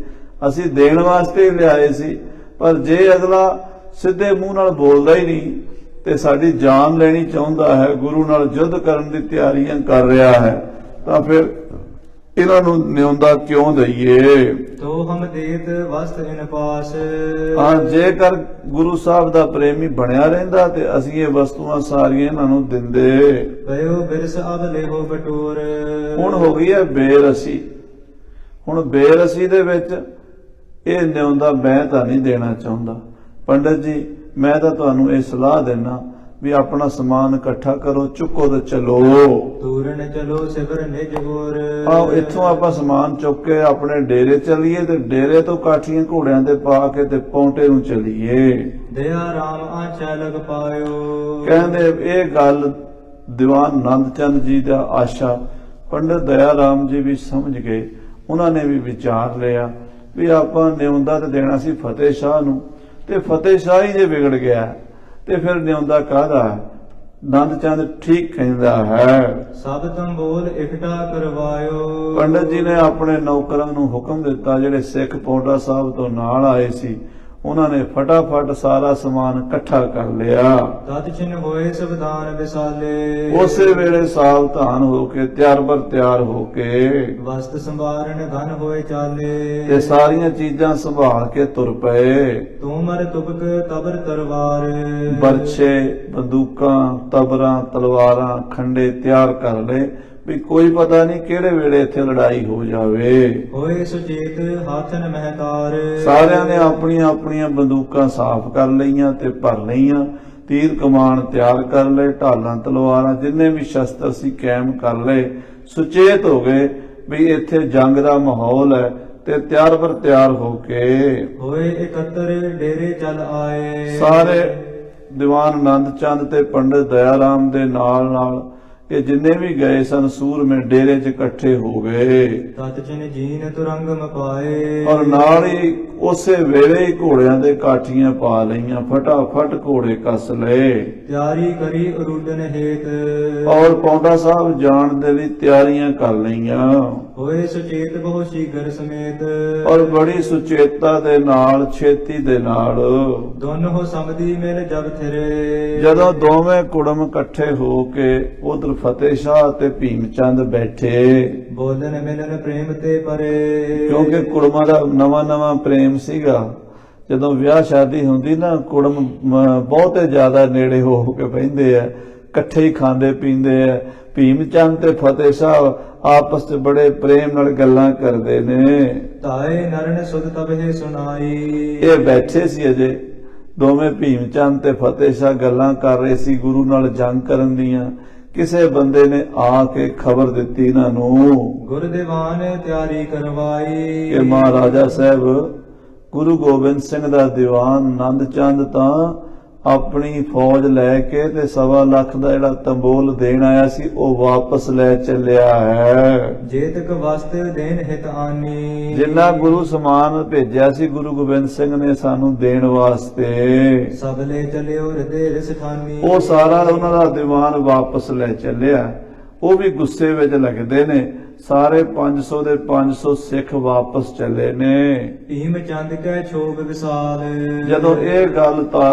ਅਸੀਂ ਦੇਣ ਵਾਸਤੇ ਹੀ ਲਿਆਏ ਸੀ। ਪਰ ਜੇ ਅਗਲਾ ਸਿੱਧੇ ਮੂੰਹ ਨਾਲ ਬੋਲਦਾ ਹੀ ਨਹੀਂ ਤੇ ਸਾਡੀ ਜਾਨ ਲੈਣੀ ਚਾਹੁੰਦਾ ਹੈ, ਗੁਰੂ ਨਾਲ ਯੁੱਧ ਕਰਨ ਦੀ ਤਿਆਰੀਆਂ ਕਰ ਰਿਹਾ ਹੈ, ਤਾਂ ਫਿਰ ਇਹਨਾਂ ਨੂੰ ਨਿਉਂਦਾ ਕਿਉਂ ਦਈਏ। ਤੋ ਹਮ ਦੇਤ ਵਸਤ ਇਨ ਪਾਸ। ਹਾਂ, ਜੇਕਰ ਗੁਰੂ ਸਾਹਿਬ ਦਾ ਪ੍ਰੇਮੀ ਬਣਿਆ ਰਹਿੰਦਾ ਤੇ ਅਸੀਂ ਇਹ ਵਸਤੂਆਂ ਸਾਰੀਆਂ ਇਹਨਾਂ ਨੂੰ ਦਿੰਦੇ। ਭਇਓ ਬਿਰਸ ਅਬ ਲੇਹੋ ਬਟੋਰ। ਹੁਣ ਹੋ ਗਈ ਹੈ ਬੇਰਸੀ। ਹੁਣ ਬੇਰਸੀ ਦੇ ਵਿੱਚ ਇਹ ਨਿਉਂਦਾ ਮੈਂ ਤਾਂ ਨਹੀਂ ਦੇਣਾ ਚਾਹੁੰਦਾ। ਪੰਡਤ ਜੀ, ਮੈਂ ਤਾਂ ਤੁਹਾਨੂੰ ਇਹ ਸਲਾਹ ਦੇਣਾ ਵੀ ਆਪਣਾ ਸਮਾਨ ਇਕੱਠਾ ਕਰੋ, ਚੁੱਕੋ ਤੇ ਚਲੋ। ਤੂਰਨ ਚਲੋ ਸਿਵਰ ਨਿਜ ਗੁਰ। ਆਓ ਇੱਥੋਂ ਆਪਾਂ ਸਮਾਨ ਚੁੱਕ ਕੇ ਆਪਣੇ ਡੇਰੇ ਚੱਲੀਏ ਤੇ ਡੇਰੇ ਤੋਂ ਕਾਠੀਆਂ ਘੋੜਿਆਂ ਤੇ ਪਾ ਕੇ ਤੇ ਪੌਂਟੇ ਨੂੰ ਚੱਲੀਏ। ਦਇਆ ਰਾਮ ਆਛਾ ਲਗ ਪਾਇਓ। ਕਹਿੰਦੇ ਇਹ ਗੱਲ ਦੀਵਾਨ ਨੰਦ ਚੰਦ ਜੀ ਦਾ ਆਸ਼ਾ ਪੰਡਤ ਦਇਆ ਰਾਮ ਜੀ ਵੀ ਸਮਝ ਗਏ। ਉਹਨਾਂ ਨੇ ਵੀ ਵਿਚਾਰ ਲਿਆ ਵੀ ਆਪਾਂ ਨਿਉਂਦਾ ਤੇ ਦੇਣਾ ਸੀ ਫਤਿਹ ਸ਼ਾਹ ਨੂੰ, ਤੇ ਫਤਿਹ ਸ਼ਾਹ ਹੀ ਜੇ ਵਿਗੜ ਗਿਆ ਤੇ ਫਿਰ ਨਿਉਂਦਾ ਕਾਹਦਾ। ਨੰਦ ਚੰਦ ਠੀਕ ਕਹਿੰਦਾ ਹੈ। ਸਭ ਤੰਬੋਲ ਇਕਠਾ ਕਰਵਾਇਓ। ਪੰਡਤ ਜੀ ਨੇ ਆਪਣੇ ਨੌਕਰਾਂ ਨੂੰ ਹੁਕਮ ਦਿੱਤਾ, ਜਿਹੜੇ ਸਿੱਖ ਪੌਂਟਾ ਸਾਹਿਬ ਤੋਂ ਨਾਲ ਆਏ ਸੀ, ਉਹਨਾਂ ਨੇ ਫਟਾਫਟ ਸਾਰਾ ਸਮਾਨ ਇਕੱਠਾ ਕਰ ਲਿਆ। ਤਤ ਛਿਨ ਹੋਏ ਸਬਦਾਨ ਵਿਸਾਲੇ। ਉਸੇ ਵੇਲੇ ਸਾਵਧਾਨ ਹੋ ਕੇ ਤਿਆਰ ਹੋ ਕੇ ਵਸਤ ਸੰਭਾਰਨ ਘਨ ਹੋਏ ਚਾਲੇ। ਤੇ ਸਾਰੀਆਂ ਚੀਜ਼ਾਂ ਸੰਭਾਲ ਕੇ ਤੁਰ ਪਏ। ਤੁਮਰ ਤੁਪਕ ਤਬਰ ਤਰਵਾਰ। ਬਰਛੇ, ਬੰਦੂਕਾਂ, ਤਬਰਾਂ, ਤਲਵਾਰਾਂ, ਖੰਡੇ ਤਿਆਰ ਕਰ ਲਏ ਵੀ ਕੋਈ ਪਤਾ ਨਹੀਂ ਕਿਹੜੇ ਵੇਲੇ ਇੱਥੇ ਲੜਾਈ ਹੋ ਜਾਵੇ। ਹੋਏ ਸੁਚੇਤ ਹਾਥਨ ਮਹਤਾਰ। ਸਾਰਿਆਂ ਨੇ ਆਪਣੀਆਂ ਬੰਦੂਕਾਂ ਸਾਫ਼ ਕਰ ਲਈਆਂ ਤੇ ਭਰ ਲਈਆਂ, ਤੀਰ ਕਮਾਨ ਤਿਆਰ ਕਰ ਲਏ, ਢਾਲਾਂ, ਤਲਵਾਰਾਂ, ਜਿੰਨੇ ਵੀ ਸ਼ਸਤਰ ਸੀ ਕਾਇਮ ਕਰ ਲਏ। ਸੁਚੇਤ ਹੋ ਗਏ ਵੀ ਇੱਥੇ ਜੰਗ ਦਾ ਮਾਹੌਲ ਹੈ ਤੇ ਤਿਆਰ ਹੋ ਕੇ ਹੋਏ ਇਕੱਤਰ ਡੇਰੇ ਚੱਲ ਆਏ। ਸਾਰੇ ਦੀਵਾਨ ਨੰਦ ਚੰਦ ਤੇ ਪੰਡਤ ਦਇਆ ਰਾਮ ਦੇ ਨਾਲ ਇਹ ਜਿੰਨੇ ਵੀ ਗਏ ਸਨ ਸੂਰਮੇ ਡੇਰੇ 'ਚ ਇਕੱਠੇ ਹੋ ਗਏ। ਤਤ ਚਿਨ ਜੀਨ ਤੁਰੰਗ ਮਪਾਏ। ਔਰ ਨਾਲ ਹੀ ਉਸੇ ਵੇਲੇ ਹੀ ਘੋੜਿਆਂ ਦੇ ਕਾਠੀਆਂ ਪਾ ਲਈਆਂ, ਫਟਾਫਟ ਘੋੜੇ ਕੱਸ ਲਏ। ਤਿਆਰੀ ਕਰੀ ਅਰੂਡਨ ਹੇਤ। ਔਰ ਪੌਂਟਾ ਸਾਹਿਬ ਜਾਣ ਦੇ ਲਈ ਤਿਆਰੀਆਂ ਕਰ ਲਈਆਂ। ਹੋਏ ਸੁਚੇਤ ਬਹੁ ਸ਼ੀਗਰ ਸਮੇਤ। ਔਰ ਬੜੀ ਸੁਚੇਤਤਾ ਦੇ ਨਾਲ, ਛੇਤੀ ਦੇ ਨਾਲ ਦੋਨੋਂ ਸਮਦੀ ਮਿਲ ਜਬ ਥਿਰੇ। ਜਦੋਂ ਦੋਵੇਂ ਕੁੜਮ ਇਕੱਠੇ ਹੋ ਕੇ ਉਧਰ ਫਤਿਹ ਸ਼ਾਹ ਤੇ ਭੀਮ ਚੰਦ ਬੈਠੇ। ਬੋਲਨ ਮਿਲਨ ਪ੍ਰੇਮ ਤੇ ਪਰੇ। ਕਿਉਂਕਿ ਕੁੜਮਾਂ ਦਾ ਨਵਾਂ ਪ੍ਰੇਮ ਸੀਗਾ। ਜਦੋਂ ਵਿਆਹ ਸ਼ਾਦੀ ਹੁੰਦੀ ਨਾ, ਕੁੜਮ ਬਹੁਤੇ ਜ਼ਿਆਦਾ ਨੇੜੇ ਹੋ ਕੇ ਬਹਿੰਦੇ ਆ, ਇਕੱਠੇ ਹੀ ਖਾਂਦੇ ਪੀਂਦੇ ਆ। ਭੀਮ ਚੰਦ ਤੇ ਫਤਿਹ ਸ਼ਾਹ ਆਪਸ ਵਿੱਚ ਬੜੇ ਪ੍ਰੇਮ ਨਾਲ ਗੱਲਾਂ ਕਰਦੇ ਨੇ। ਤਾਏ ਨਰਨ ਸੁਧ ਤਬਹਿ ਸੁਣਾਈ। ਇਹ ਬੈਠੇ ਸੀ ਅਜੇ ਦੋਵੇਂ, ਭੀਮ ਚੰਦ ਤੇ ਫਤਿਹ ਸ਼ਾਹ ਗੱਲਾਂ ਕਰ ਰਹੇ ਸੀ ਗੁਰੂ ਨਾਲ ਜੰਗ ਕਰਨ ਦੀਆਂ। ਕਿਸੇ ਬੰਦੇ ਨੇ ਆ ਕੇ ਖਬਰ ਦਿੱਤੀ ਇਹਨਾਂ ਨੂੰ, ਗੁਰਦਿਵਾਨ ਤਿਆਰੀ ਕਰਵਾਈ। ਕਿ ਮਹਾਰਾਜਾ ਸਾਹਿਬ ਗੁਰੂ ਗੋਬਿੰਦ ਸਿੰਘ ਦਾ ਦੀਵਾਨ ਨੰਦ ਚੰਦ ਤਾਂ ਆਪਣੀ ਫੌਜ ਲੈ ਕੇ ਤੇ 1.25 ਲੱਖ ਦਾ ਜਿਹੜਾ ਤੰਬੋਲ ਦੇਣ ਆਇਆ ਸੀ ਉਹ ਵਾਪਸ ਲੈ ਚੱਲਿਆ ਹੈ। ਜੇਤਕ ਵਸਤ ਦੇਨ ਹਿਤ ਆਨੀ। ਜਿੰਨਾ ਗੁਰੂ ਸਮਾਨ ਭੇਜਿਆ ਸੀ ਗੁਰੂ ਗੋਬਿੰਦ ਸਿੰਘ ਨੇ ਸਾਨੂੰ ਦੇਣ ਵਾਸਤੇ, ਸਭ ਲੈ ਚਲਿਓ ਹਿਰਦੇ ਰਿਸਖਾਨੀ। ਉਹ ਸਾਰਾ ਉਹਨਾਂ ਦਾ ਦੀਵਾਨ ਵਾਪਸ ਲੈ ਚੱਲਿਆ। ਉਹ ਵੀ ਗੁੱਸੇ ਵਿੱਚ ਲੱਗਦੇ ਨੇ। ਸਾਰੇ 500 ਦੇ 500 ਸਿੱਖ ਵਾਪਸ ਚੱਲੇ ਨੇ। ਭੀਮ ਚੰਦ ਕੈ ਛੋਗ ਵਿਸਾਲ। ਜਦੋਂ ਇਹ ਗੱਲ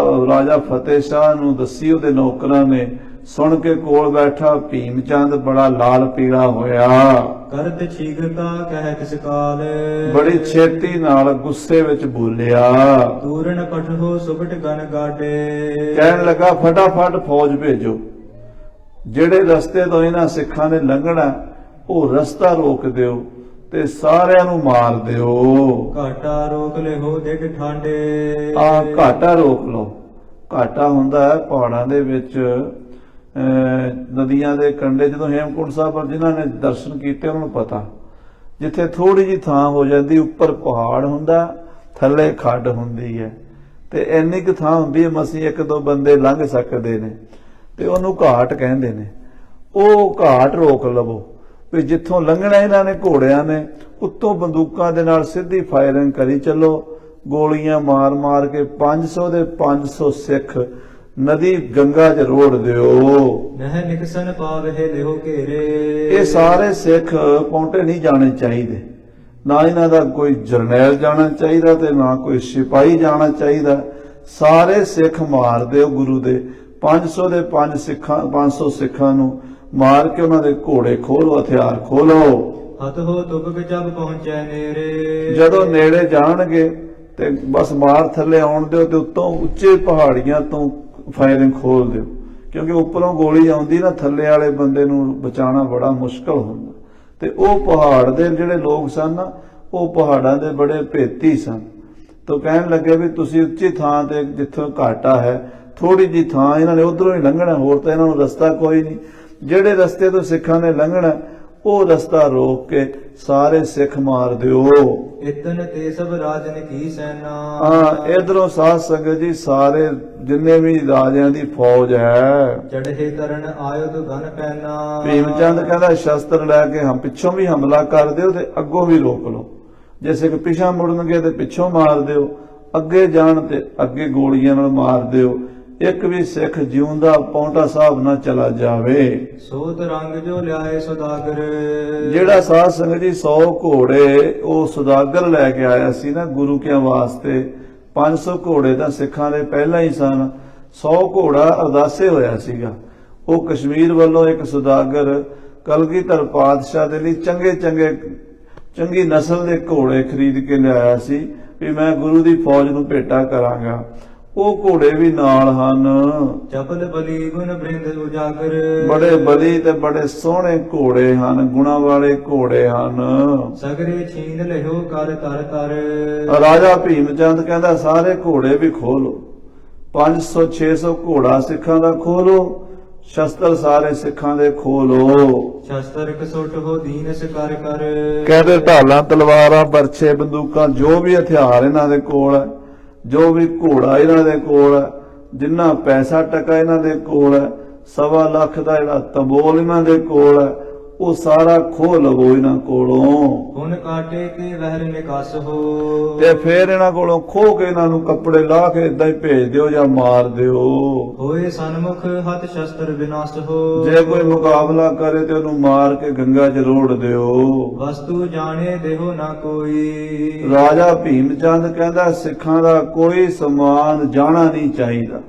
ਰਾਜਾ ਫਤਿਹ ਸ਼ਾਹ ਨੂੰ ਦੱਸੀ, ਉਹਦੇ ਨੌਕਰਾਂ ਨੇ ਸੁਣ ਕੇ ਕੋਲ ਬੈਠਾ ਭੀਮ ਚੰਦ ਬੜਾ ਲਾਲ ਪੀਲਾ ਹੋਇਆ। ਕਰਤ ਛੀਗਤਾ ਕਹਿ ਕਿਸ ਕਾਲ। ਬੜੀ ਛੇਤੀ ਨਾਲ ਗੁੱਸੇ ਵਿੱਚ ਬੋਲਿਆ। ਤੂਰਨ ਪਠੋ ਸੁਭਟ ਗਨ ਗਾਡੇ। ਕਹਿਣ ਲੱਗਾ ਫਟਾਫਟ ਫੌਜ ਭੇਜੋ, ਜਿਹੜੇ ਰਸਤੇ ਤੋਂ ਇਹਨਾਂ ਸਿੱਖਾਂ ਨੇ ਲੰਘਣਾ ਉਹ ਰਸਤਾ ਰੋਕ ਦਿਓ ਤੇ ਸਾਰਿਆਂ ਨੂੰ ਮਾਰ ਦਿਓ। ਘਾਟਾ ਰੋਕ ਲਿਓ ਡਿੱਗ ਠਾਂਡੇ। ਘਾਟਾ ਰੋਕ ਲਓ। ਘਾਟਾ ਹੁੰਦਾ ਹੈ ਪਹਾੜਾਂ ਦੇ ਵਿੱਚ, ਨਦੀਆਂ ਦੇ ਕੰਢੇ। ਜਦੋਂ ਹੇਮਕੁੰਟ ਸਾਹਿਬ ਪਰ ਜਿਨ੍ਹਾਂ ਨੇ ਦਰਸ਼ਨ ਕੀਤੇ ਉਹਨਾਂ ਨੂੰ ਪਤਾ, ਜਿੱਥੇ ਥੋੜੀ ਜਿਹੀ ਥਾਂ ਹੋ ਜਾਂਦੀ ਉੱਪਰ ਪਹਾੜ ਹੁੰਦਾ, ਥੱਲੇ ਖੱਡ ਹੁੰਦੀ ਹੈ, ਤੇ ਇੰਨੀ ਕੁ ਥਾਂ ਹੁੰਦੀ ਹੈ ਮਸੀਂ ਇੱਕ ਦੋ ਬੰਦੇ ਲੰਘ ਸਕਦੇ ਨੇ, ਤੇ ਉਹਨੂੰ ਘਾਟ ਕਹਿੰਦੇ ਨੇ। ਉਹ ਘਾਟ ਰੋਕ ਲਵੋ ਵੀ ਜਿੱਥੋਂ ਲੰਘਣਾ ਇਹਨਾਂ ਨੇ ਘੋੜਿਆਂ ਨੇ, ਉੱਤੋਂ ਬੰਦੂਕਾਂ ਦੇ ਨਾਲ ਸਿੱਧੀ ਫਾਇਰਿੰਗ ਕਰੀ ਚੱਲੋ, ਗੋਲੀਆਂ ਮਾਰ ਮਾਰ ਕੇ 500 ਦੇ 500 ਸਿੱਖ ਨਦੀ ਗੰਗਾ 'ਚ ਰੋੜ ਦਿਓ। ਨਹਿ ਨਿਕਸਨ ਪਾਵਹਿ ਲਿਓ ਘੇਰੇ। ਇਹ ਸਾਰੇ ਸਿੱਖ ਪੌਂਟੇ ਨਹੀਂ ਜਾਣੇ ਚਾਹੀਦੇ, ਨਾ ਇਹਨਾਂ ਦਾ ਕੋਈ ਜਰਨੈਲ ਜਾਣਾ ਚਾਹੀਦਾ ਤੇ ਨਾ ਕੋਈ ਸਿਪਾਹੀ ਜਾਣਾ ਚਾਹੀਦਾ। ਸਾਰੇ ਸਿੱਖ ਮਾਰ ਦਿਓ ਗੁਰੂ ਦੇ। 500 ਦੇ 500 ਸਿੱਖਾਂ ਨੂੰ ਮਾਰ ਕੇ ਉਹਨਾਂ ਦੇ ਘੋੜੇ ਖੋਲੋ, ਹਥਿਆਰ ਖੋਲੋ। ਹਤ ਹੋ ਤੁਕ ਜਬ ਪਹੁੰਚੈ ਨੇਰੇ। ਜਦੋਂ ਨੇੜੇ ਜਾਣਗੇ ਤੇ ਬਸ ਮਾਰ ਥੱਲੇ ਆਉਣ ਦਿਓ ਤੇ ਉੱਤੋਂ ਉੱਚੇ ਪਹਾੜੀਆਂ ਤੋਂ ਫਾਇਰਿੰਗ ਖੋਲ ਦਿਓ, ਕਿਉਂਕਿ ਉੱਪਰੋਂ ਗੋਲੀ ਆਉਂਦੀ ਨਾ, ਥੱਲੇ ਵਾਲੇ ਬੰਦੇ ਨੂੰ ਬਚਾਉਣਾ ਬੜਾ ਮੁਸ਼ਕਲ ਹੁੰਦਾ। ਤੇ ਉਹ ਪਹਾੜ ਦੇ ਜਿਹੜੇ ਲੋਕ ਸਨ ਨਾ, ਉਹ ਪਹਾੜਾਂ ਦੇ ਬੜੇ ਭੇਤੀ ਸਨ। ਤਾਂ ਕਹਿਣ ਲੱਗੇ ਵੀ ਤੁਸੀਂ ਉੱਚੀ ਥਾਂ ਤੇ ਜਿੱਥੋਂ ਘਾਟਾ ਹੈ, ਥੋੜੀ ਜੀ ਥਾਂ ਇਹਨਾਂ ਨੇ ਉਧਰੋਂ ਹੀ ਲੰਘਣਾ, ਹੋਰ ਤਾਂ ਇਹਨਾਂ ਨੂੰ ਰਸਤਾ ਕੋਈ ਨਹੀਂ। ਜਿਹੜੇ ਰਸਤੇ ਤੋਂ ਸਿੱਖਾਂ ਨੇ ਲੰਘਣਾ ਉਹ ਰਸਤਾ ਰੋਕ ਕੇ ਸਾਰੇ ਸਿੱਖ ਮਾਰ ਦਿਓ। ਇਤਨ ਤੇ ਸਭ ਰਾਜਨ ਕੀ ਸੈਨਾ। ਹਾਂ, ਇਧਰੋਂ ਸਾਧ ਸੰਗਤ ਜੀ ਸਾਰੇ ਜਿੰਨੇ ਵੀ ਰਾਜਿਆਂ ਦੀ ਫੌਜ ਹੈ, ਚੜ੍ਹੇ ਕਰਨ ਆਇਓ ਤੋ ਗਨ ਪੈਨਾ। ਭੀਮ ਚੰਦ ਕਹਿੰਦਾ ਸ਼ਸਤਰ ਲੈ ਕੇ ਪਿੱਛੋਂ ਵੀ ਹਮਲਾ ਕਰ ਦਿਓ ਤੇ ਅੱਗੋਂ ਵੀ ਰੋਕ ਲਓ। ਜੇ ਸਿੱਖ ਪਿਛਾਂ ਮੁੜਨਗੇ ਤੇ ਪਿੱਛੋਂ ਮਾਰ ਦਿਓ, ਅੱਗੇ ਜਾਣ ਤੇ ਅੱਗੇ ਗੋਲੀਆਂ ਨਾਲ ਮਾਰ ਦਿਓ। ਇੱਕ ਵੀ ਸਿੱਖ ਜਿਉਂਦਾ ਪੌਂਟਾ ਸਾਹਿਬ ਨਾ ਚਲਾ ਜਾਵੇ। ਸੋਤ ਰੰਗ ਜੋ ਲਿਆਏ ਸੁਦਾਗਰ। ਜਿਹੜਾ ਸਾਧ ਸੰਗਤ ਜੀ 100 ਘੋੜੇ ਉਹ ਸੁਦਾਗਰ ਲੈ ਕੇ ਆਇਆ ਸੀ ਨਾ ਗੁਰੂ ਕਿਆਂ ਵਾਸਤੇ, 500 ਘੋੜੇ ਤਾਂ ਸਿੱਖਾਂ ਦੇ ਪਹਿਲਾਂ ਹੀ ਸਨ, 100 ਘੋੜਾ ਅਰਦਾਸੇ ਹੋਇਆ ਸੀਗਾ। ਉਹ ਕਸ਼ਮੀਰ ਵੱਲੋਂ ਇੱਕ ਸੁਦਾਗਰ ਕਲਗੀਧਰ ਪਾਤਸ਼ਾਹ ਦੇ ਲਈ ਚੰਗੀ ਨਸਲ ਦੇ ਘੋੜੇ ਖਰੀਦ ਕੇ ਲਿਆਇਆ ਸੀ ਵੀ ਮੈਂ ਗੁਰੂ ਦੀ ਫੌਜ ਨੂੰ ਭੇਟਾ ਕਰਾਂਗਾ। ਉਹ ਘੋੜੇ ਵੀ ਨਾਲ ਹਨ। ਚਪਲ ਬਲੀ ਗੁਣ ਬ੍ਰਿੰਦ ਉਜਾਗਰ। ਬੜੇ ਬਲੀ ਤੇ ਬੜੇ ਸੋਹਣੇ ਘੋੜੇ ਹਨ, ਗੁਣਾ ਵਾਲੇ ਘੋੜੇ ਹਨ। ਸਗਰੇ ਛੀਨ ਲਿਓ ਕਰ ਤਰ ਤਰ। ਰਾਜਾ ਭੀਮ ਚੰਦ ਕਹਿੰਦਾ ਸਾਰੇ ਘੋੜੇ ਵੀ ਖੋਲੋ, 500 600 ਘੋੜਾ ਸਿੱਖਾਂ ਦਾ ਖੋਲੋ, ਸ਼ਸਤਰ ਸਾਰੇ ਸਿੱਖਾਂ ਦੇ ਖੋਲੋ। ਸ਼ਸਤਰ ਕਸੁੱਟ ਹੋ ਦੀਨਸ ਕਰ ਕਰ। ਕਹਿੰਦੇ ਢਾਲਾਂ, ਤਲਵਾਰਾਂ, ਬਰਛੇ, ਬੰਦੂਕਾਂ, ਜੋ ਵੀ ਹਥਿਆਰ ਇਹਨਾਂ ਦੇ ਕੋਲ ਹੈ, ਜੋ ਵੀ ਘੋੜਾ ਇਹਨਾਂ ਦੇ ਕੋਲ ਹੈ, ਜਿੰਨਾ ਪੈਸਾ ਟਕਾ ਇਹਨਾਂ ਦੇ ਕੋਲ ਹੈ, 1.25 ਲੱਖ ਦਾ ਜਿਹੜਾ ਤਬੋਲ ਇਹਨਾਂ ਦੇ ਕੋਲ ਹੈ, ਉਹ ਸਾਰਾ ਖੋਹ ਲਵੋ ਇਹਨਾਂ ਕੋਲੋਂ। ਹੁਣ ਕਾਟੇ ਤੇ ਵਹਿਰ ਨਿਕਾਸ ਹੋ। ਤੇ ਫੇਰ ਇਹਨਾਂ ਕੋਲੋਂ ਖੋਹ ਕੇ ਇਹਨਾਂ ਨੂੰ ਕੱਪੜੇ ਲਾ ਕੇ ਏਦਾਂ ਹੀ ਭੇਜ ਦਿਓ ਜਾਂ ਮਾਰ ਦਿਓ। ਹੋਏ ਸਨਮੁਖ ਹੱਥ ਸ਼ਸਤਰ ਵਿਨਾਸ਼ ਹੋ। ਜੇ ਕੋਈ ਮੁਕਾਬਲਾ ਕਰੇ ਤੇ ਉਹਨੂੰ ਮਾਰ ਕੇ ਗੰਗਾ 'ਚ ਰੋੜ ਦਿਓ। ਵਸਤੂ ਜਾਣੇ ਦੇਹੋ ਨਾ ਕੋਈ। ਰਾਜਾ ਭੀਮ ਚੰਦ ਕਹਿੰਦਾ ਸਿੱਖਾਂ ਦਾ ਕੋਈ ਸਮਾਨ ਜਾਣਾ ਨਹੀਂ ਚਾਹੀਦਾ,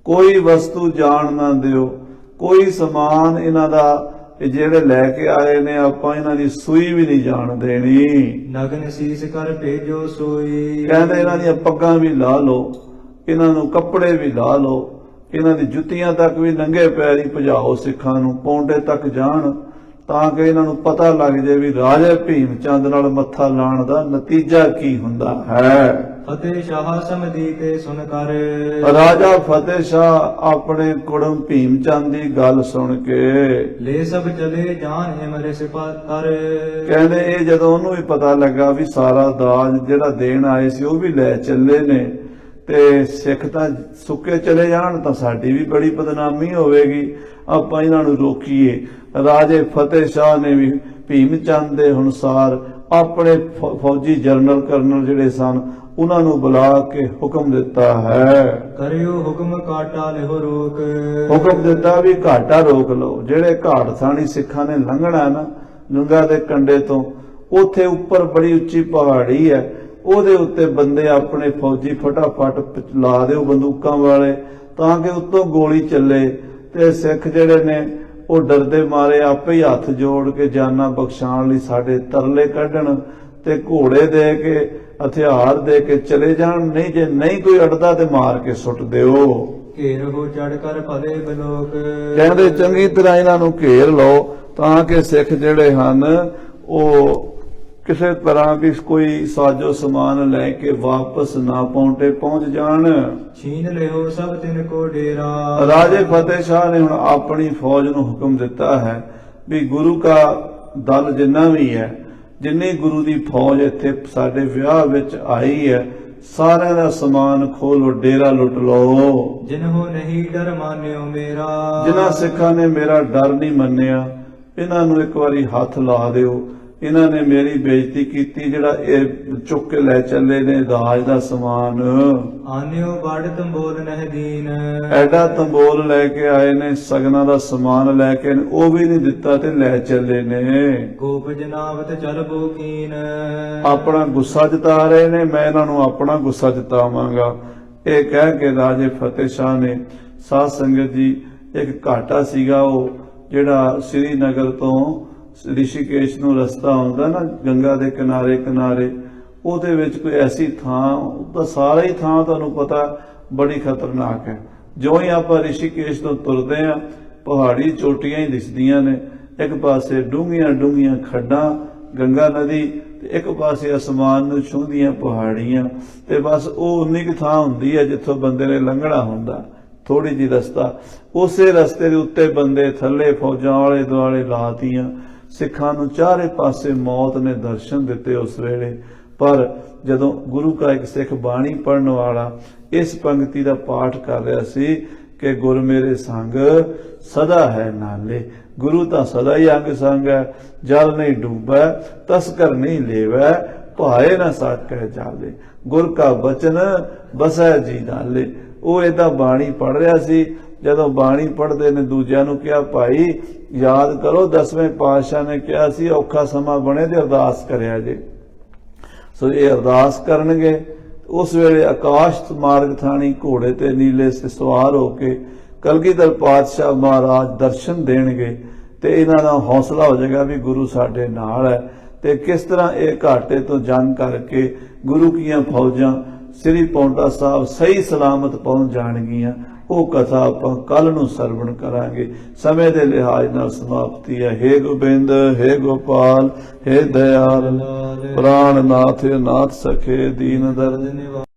ਕੋਈ ਵਸਤੂ ਜਾਣ ਨਾ ਦਿਓ, ਕੋਈ ਸਮਾਨ ਇਹਨਾਂ ਦਾ ਜਿਹੜੇ ਲੈ ਕੇ ਆਏ ਨੇ ਆਪਾਂ ਇਹਨਾਂ ਦੀ ਸੂਈ ਵੀ ਨਹੀਂ ਜਾਣ ਦੇਣੀ। ਨਗਨ ਸੀਸ ਕਰ ਭੇਜੋ ਸੋਈ। ਕਹਿੰਦੇ ਇਹਨਾਂ ਦੀਆਂ ਪੱਗਾਂ ਵੀ ਲਾ ਲਓ, ਇਹਨਾਂ ਨੂੰ ਕੱਪੜੇ ਵੀ ਲਾ ਲਓ, ਇਹਨਾਂ ਦੀ ਜੁੱਤੀਆਂ ਤੱਕ ਵੀ ਨੰਗੇ ਪੈਰੀ ਭਜਾਓ ਸਿੱਖਾਂ ਨੂੰ, ਪੌਂਡੇ ਤੱਕ ਜਾਣ, ਤਾਂ ਕਿ ਇਹਨਾਂ ਨੂੰ ਪਤਾ ਲੱਗ ਜਾਏ ਵੀ ਰਾਜੇ ਭੀਮ ਚੰਦ ਨਾਲ ਮੱਥਾ ਲਾਣ ਦਾ ਨਤੀਜਾ ਕੀ ਹੁੰਦਾ ਹੈ। ਫਤਿਹ ਸ਼ਾਹ ਸਮਝੀ ਤੇ ਸੁਣ ਕਰ। ਰਾਜਾ ਫਤਿਹ ਸ਼ਾਹ ਆਪਣੇ ਕੁੜਮ ਭੀਮ ਚੰਦ ਦੀ ਗੱਲ ਸੁਣ ਕੇ ਲੈ ਸਭ ਚਲੇ ਜਾਨ ਹਿਮਰੇ ਸਿਪਾਤਰ। ਕਹਿੰਦੇ ਇਹ ਜਦੋਂ ਉਹਨੂੰ ਵੀ ਪਤਾ ਲੱਗਾ ਵੀ ਸਾਰਾ ਦਾਜ ਜਿਹੜਾ ਦੇਣ ਆਏ ਸੀ ਉਹ ਵੀ ਲੈ ਚੱਲੇ ਨੇ, ਤੇ ਸਿੱਖ ਤਾਂ ਸੁੱਕੇ ਚਲੇ ਜਾਣ ਤਾਂ ਸਾਡੀ ਵੀ ਬੜੀ ਬਦਨਾਮੀ ਹੋਵੇਗੀ, ਆਪਾਂ ਇਹਨਾਂ ਨੂੰ ਰੋਕੀਏ। ਰਾਜੇ ਫਤਿਹ ਸ਼ਾਹ ਨੇ ਵੀ ਭੀਮ ਚੰਦ ਦੇ ਅਨੁਸਾਰ ਆਪਣੇ ਫੌਜੀ ਜਨਰਲ ਕਰਨਲ ਜਿਹੜੇ ਸਨ ਉਹਨਾਂ ਨੂੰ ਬੁਲਾ ਕੇ ਹੁਕਮ ਦਿੱਤਾ ਹੈ। ਕਰਿਓ ਹੁਕਮ ਕਾਟਾ ਲਿਓ ਰੋਕ। ਹੁਕਮ ਦਿੱਤਾ ਵੀ ਘਾਟਾ ਰੋਕ ਲਓ। ਜਿਹੜੇ ਘਾਟ ਥਾਣੀ ਸਿੱਖਾਂ ਨੇ ਲੰਘਣਾ ਨਾ ਗੰਗਾ ਦੇ ਕੰਢੇ ਤੋਂ, ਉੱਥੇ ਉੱਪਰ ਬੜੀ ਉੱਚੀ ਪਹਾੜੀ ਹੈ, ਉਹਦੇ ਉੱਤੇ ਬੰਦੇ ਆਪਣੇ ਫੌਜੀ ਫਟਾਫਟ ਲਾ ਦਿਓ ਬੰਦੂਕਾਂ ਵਾਲੇ, ਤਾਂ ਕਿ ਉੱਤੋਂ ਗੋਲੀ ਚੱਲੇ ਤੇ ਸਿੱਖ ਜਿਹੜੇ ਨੇ ਉਹ ਡਰਦੇ ਮਾਰੇ ਆਪੇ ਹੀ ਹੱਥ ਜੋੜ ਕੇ ਜਾਨਾਂ ਬਖਸ਼ਾਉਣ ਲਈ ਸਾਡੇ ਤਰਲੇ ਕੱਢਣ ਤੇ ਘੋੜੇ ਦੇ ਕੇ ਹਥਿਆਰ ਦੇ ਕੇ ਚਲੇ ਜਾਣ। ਨਹੀਂ ਜੇ ਨਹੀਂ ਕੋਈ ਅੜਦਾ ਤੇ ਮਾਰ ਕੇ ਸੁੱਟ ਦਿਓ। ਘੇਰ ਹੋ ਚੜ ਕਰ ਭਲੇ ਬਲੋਕ। ਕਹਿੰਦੇ ਚੰਗੀ ਤਰ੍ਹਾਂ ਇਹਨਾਂ ਨੂੰ ਘੇਰ ਲਓ ਤਾਂ ਕਿ ਸਿੱਖ ਜਿਹੜੇ ਹਨ ਉਹ ਕਿਸੇ ਤਰ੍ਹਾਂ ਵੀ ਕੋਈ ਸਾਜੋ ਸਮਾਨ ਲੈ ਕੇ ਵਾਪਸ ਨਾ ਪਹੁੰਚ ਜਾਣ। ਛੀਨ ਲਿਓ ਸਭ ਤਿਨ ਕੋ ਡੇਰਾ। ਰਾਜੇ ਫਤਿਹ ਸ਼ਾਹ ਨੇ ਹੁਣ ਆਪਣੀ ਫੌਜ ਨੂੰ ਹੁਕਮ ਦਿੱਤਾ ਹੈ ਵੀ ਗੁਰੂ ਦਾ ਦਲ ਜਿੰਨਾ ਵੀ ਹੈ, ਜਿੰਨੀ ਗੁਰੂ ਦੀ ਫੌਜ ਇੱਥੇ ਸਾਡੇ ਵਿਆਹ ਵਿੱਚ ਆਈ ਹੈ, ਸਾਰਿਆਂ ਦਾ ਸਮਾਨ ਖੋਲੋ, ਡੇਰਾ ਲੁੱਟ ਲਓ। ਜਿਨਹੁ ਨਹੀਂ ਡਰ ਮਾਨਿਓ ਮੇਰਾ, ਜਿਨ੍ਹਾਂ ਸਿੱਖਾਂ ਨੇ ਮੇਰਾ ਡਰ ਨਹੀਂ ਮੰਨਿਆ, ਇਹਨਾਂ ਨੂੰ ਇੱਕ ਵਾਰੀ ਹੱਥ ਲਾ ਦਿਓ। ਇਹਨਾਂ ਨੇ ਮੇਰੀ ਬੇਇੱਜ਼ਤੀ ਕੀਤੀ, ਜਿਹੜਾ ਇਹ ਚੁੱਕ ਕੇ ਲੈ ਚੱਲੇ ਨੇ ਦਾਜ ਦਾ ਸਮਾਨ। ਆਨਿਓ ਬੜ ਤੰਬੋਲ ਨਹਿ ਦੀਨ, ਐਡਾ ਤੰਬੋਲ ਲੈ ਕੇ ਆਏ ਨੇ, ਸਗਨਾਂ ਦਾ ਸਮਾਨ ਲੈ ਕੇ ਉਹ ਵੀ ਨਹੀਂ ਦਿੱਤਾ ਤੇ ਲੈ ਚੱਲੇ ਨੇ। ਕੋਪ ਜਨਾਵਤ ਚਲ ਬੋਕੀਨ, ਆਪਣਾ ਗੁੱਸਾ ਜਤਾ ਰਹੇ ਨੇ, ਮੈਂ ਇਹਨਾਂ ਨੂੰ ਆਪਣਾ ਗੁੱਸਾ ਜਤਾਵਾਂਗਾ। ਇਹ ਕਹਿ ਕੇ ਰਾਜੇ ਫਤਿਹ ਸ਼ਾਹ ਨੇ, ਸਾਧ ਸੰਗਤ ਜੀ, ਇੱਕ ਘਾਟਾ ਸੀਗਾ ਉਹ ਜਿਹੜਾ ਸ੍ਰੀਨਗਰ ਤੋਂ ਰਿਸ਼ੀਕੇਸ਼ ਨੂੰ ਰਸਤਾ ਆਉਂਦਾ ਨਾ, ਗੰਗਾ ਦੇ ਕਿਨਾਰੇ ਕਿਨਾਰੇ, ਉਹਦੇ ਵਿੱਚ ਕੋਈ ਐਸੀ ਥਾਂ, ਉਹਦਾ ਸਾਰਾ ਹੀ ਥਾਂ ਤੁਹਾਨੂੰ ਪਤਾ ਬੜੀ ਖਤਰਨਾਕ ਹੈ। ਜਿਉਂ ਹੀ ਆਪਾਂ ਰਿਸ਼ੀਕੇਸ਼ ਤੋਂ ਤੁਰਦੇ ਆ, ਪਹਾੜੀ ਚੋਟੀਆਂ ਹੀ ਦਿਸਦੀਆਂ ਨੇ, ਇੱਕ ਪਾਸੇ ਡੂੰਘੀਆਂ ਡੂੰਘੀਆਂ ਖੱਡਾਂ ਗੰਗਾ ਨਦੀ, ਤੇ ਇੱਕ ਪਾਸੇ ਅਸਮਾਨ ਨੂੰ ਛੂੰਹਦੀਆਂ ਪਹਾੜੀਆਂ, ਤੇ ਬਸ ਉਹ ਉਨੀ ਕੁ ਥਾਂ ਹੁੰਦੀ ਹੈ ਜਿੱਥੋਂ ਬੰਦੇ ਨੇ ਲੰਘਣਾ ਹੁੰਦਾ, ਥੋੜੀ ਜਿਹੀ ਰਸਤਾ। ਉਸੇ ਰਸਤੇ ਦੇ ਉੱਤੇ ਬੰਦੇ ਥੱਲੇ ਫੌਜਾਂ ਆਲੇ ਦੁਆਲੇ ਲਾਤੀਆਂ। ਸਿੱਖਾਂ ਨੂੰ ਚਾਰੇ ਪਾਸੇ ਮੌਤ ਨੇ ਦਰਸ਼ਨ ਦਿੱਤੇ ਉਸ ਵੇਲੇ। ਪਰ ਜਦੋਂ ਗੁਰੂ ਕਾ ਇੱਕ ਸਿੱਖ ਬਾਣੀ ਪੜਨ ਵਾਲਾ ਇਸ ਪੰਕਤੀ ਦਾ ਪਾਠ ਕਰ ਰਿਹਾ ਸੀ ਕਿ ਗੁਰ ਮੇਰੇ ਸੰਗ ਸਦਾ ਹੈ ਨਾਲੇ, ਗੁਰੂ ਤਾਂ ਸਦਾ ਹੀ ਅੰਗ ਸੰਗ ਹੈ। ਜਲ ਨਹੀਂ ਡੂਬੈ ਤਸਕਰ ਨਹੀਂ ਲੇਵੈ, ਭਾਏ ਨਾ ਸਾਕੈ ਜਾਲੇ, ਗੁਰ ਕਾ ਬਚਨ ਬਸੈ ਜੀ ਨਾਲੇ। ਉਹ ਇਹਦਾ ਬਾਣੀ ਪੜ ਰਿਹਾ ਸੀ। ਜਦੋਂ ਬਾਣੀ ਪੜ੍ਹਦੇ ਨੇ ਦੂਜਿਆਂ ਨੂੰ ਕਿਹਾ, ਭਾਈ ਯਾਦ ਕਰੋ 10ਵੇਂ ਪਾਤਸ਼ਾਹ ਨੇ ਕਿਹਾ ਸੀ ਔਖਾ ਸਮਾਂ ਬਣੇ ਤੇ ਅਰਦਾਸ ਕਰਿਆ ਜੇ। ਸੋ ਇਹ ਅਰਦਾਸ ਕਰਨਗੇ। ਉਸ ਵੇਲੇ ਆਕਾਸ਼ ਮਾਰਗ ਥਾਣੀ ਘੋੜੇ ਤੇ ਨੀਲੇ ਸੇ ਸਵਾਰ ਹੋ ਕੇ ਕਲਗੀਧਰ ਪਾਤਸ਼ਾਹ ਮਹਾਰਾਜ ਦਰਸ਼ਨ ਦੇਣਗੇ, ਤੇ ਇਹਨਾਂ ਦਾ ਹੌਸਲਾ ਹੋ ਜਾਏਗਾ ਵੀ ਗੁਰੂ ਸਾਡੇ ਨਾਲ ਹੈ। ਤੇ ਕਿਸ ਤਰ੍ਹਾਂ ਇਹ ਘਾਟੇ ਤੋਂ ਜੰਗ ਕਰਕੇ ਗੁਰੂ ਕੀਆਂ ਫੌਜਾਂ ਸ੍ਰੀ ਪੌਂਟਾ ਸਾਹਿਬ ਸਹੀ ਸਲਾਮਤ ਪਹੁੰਚ ਜਾਣਗੀਆਂ, ਉਹ ਕਥਾ ਆਪਾਂ ਕੱਲ ਨੂੰ ਸਰਵਣ ਕਰਾਂਗੇ। ਸਮੇਂ ਦੇ ਲਿਹਾਜ਼ ਨਾਲ ਸਮਾਪਤੀ ਹੈ। ਹੇ ਗੋਬਿੰਦ, ਹੇ ਗੋਪਾਲ, ਹੇ ਦਇਆਲ, ਪ੍ਰਾਣਨਾਥ ਨਾਥ ਸਖੇ ਦੀਨ ਦਰਦ ਨਿਵਾਰਨ।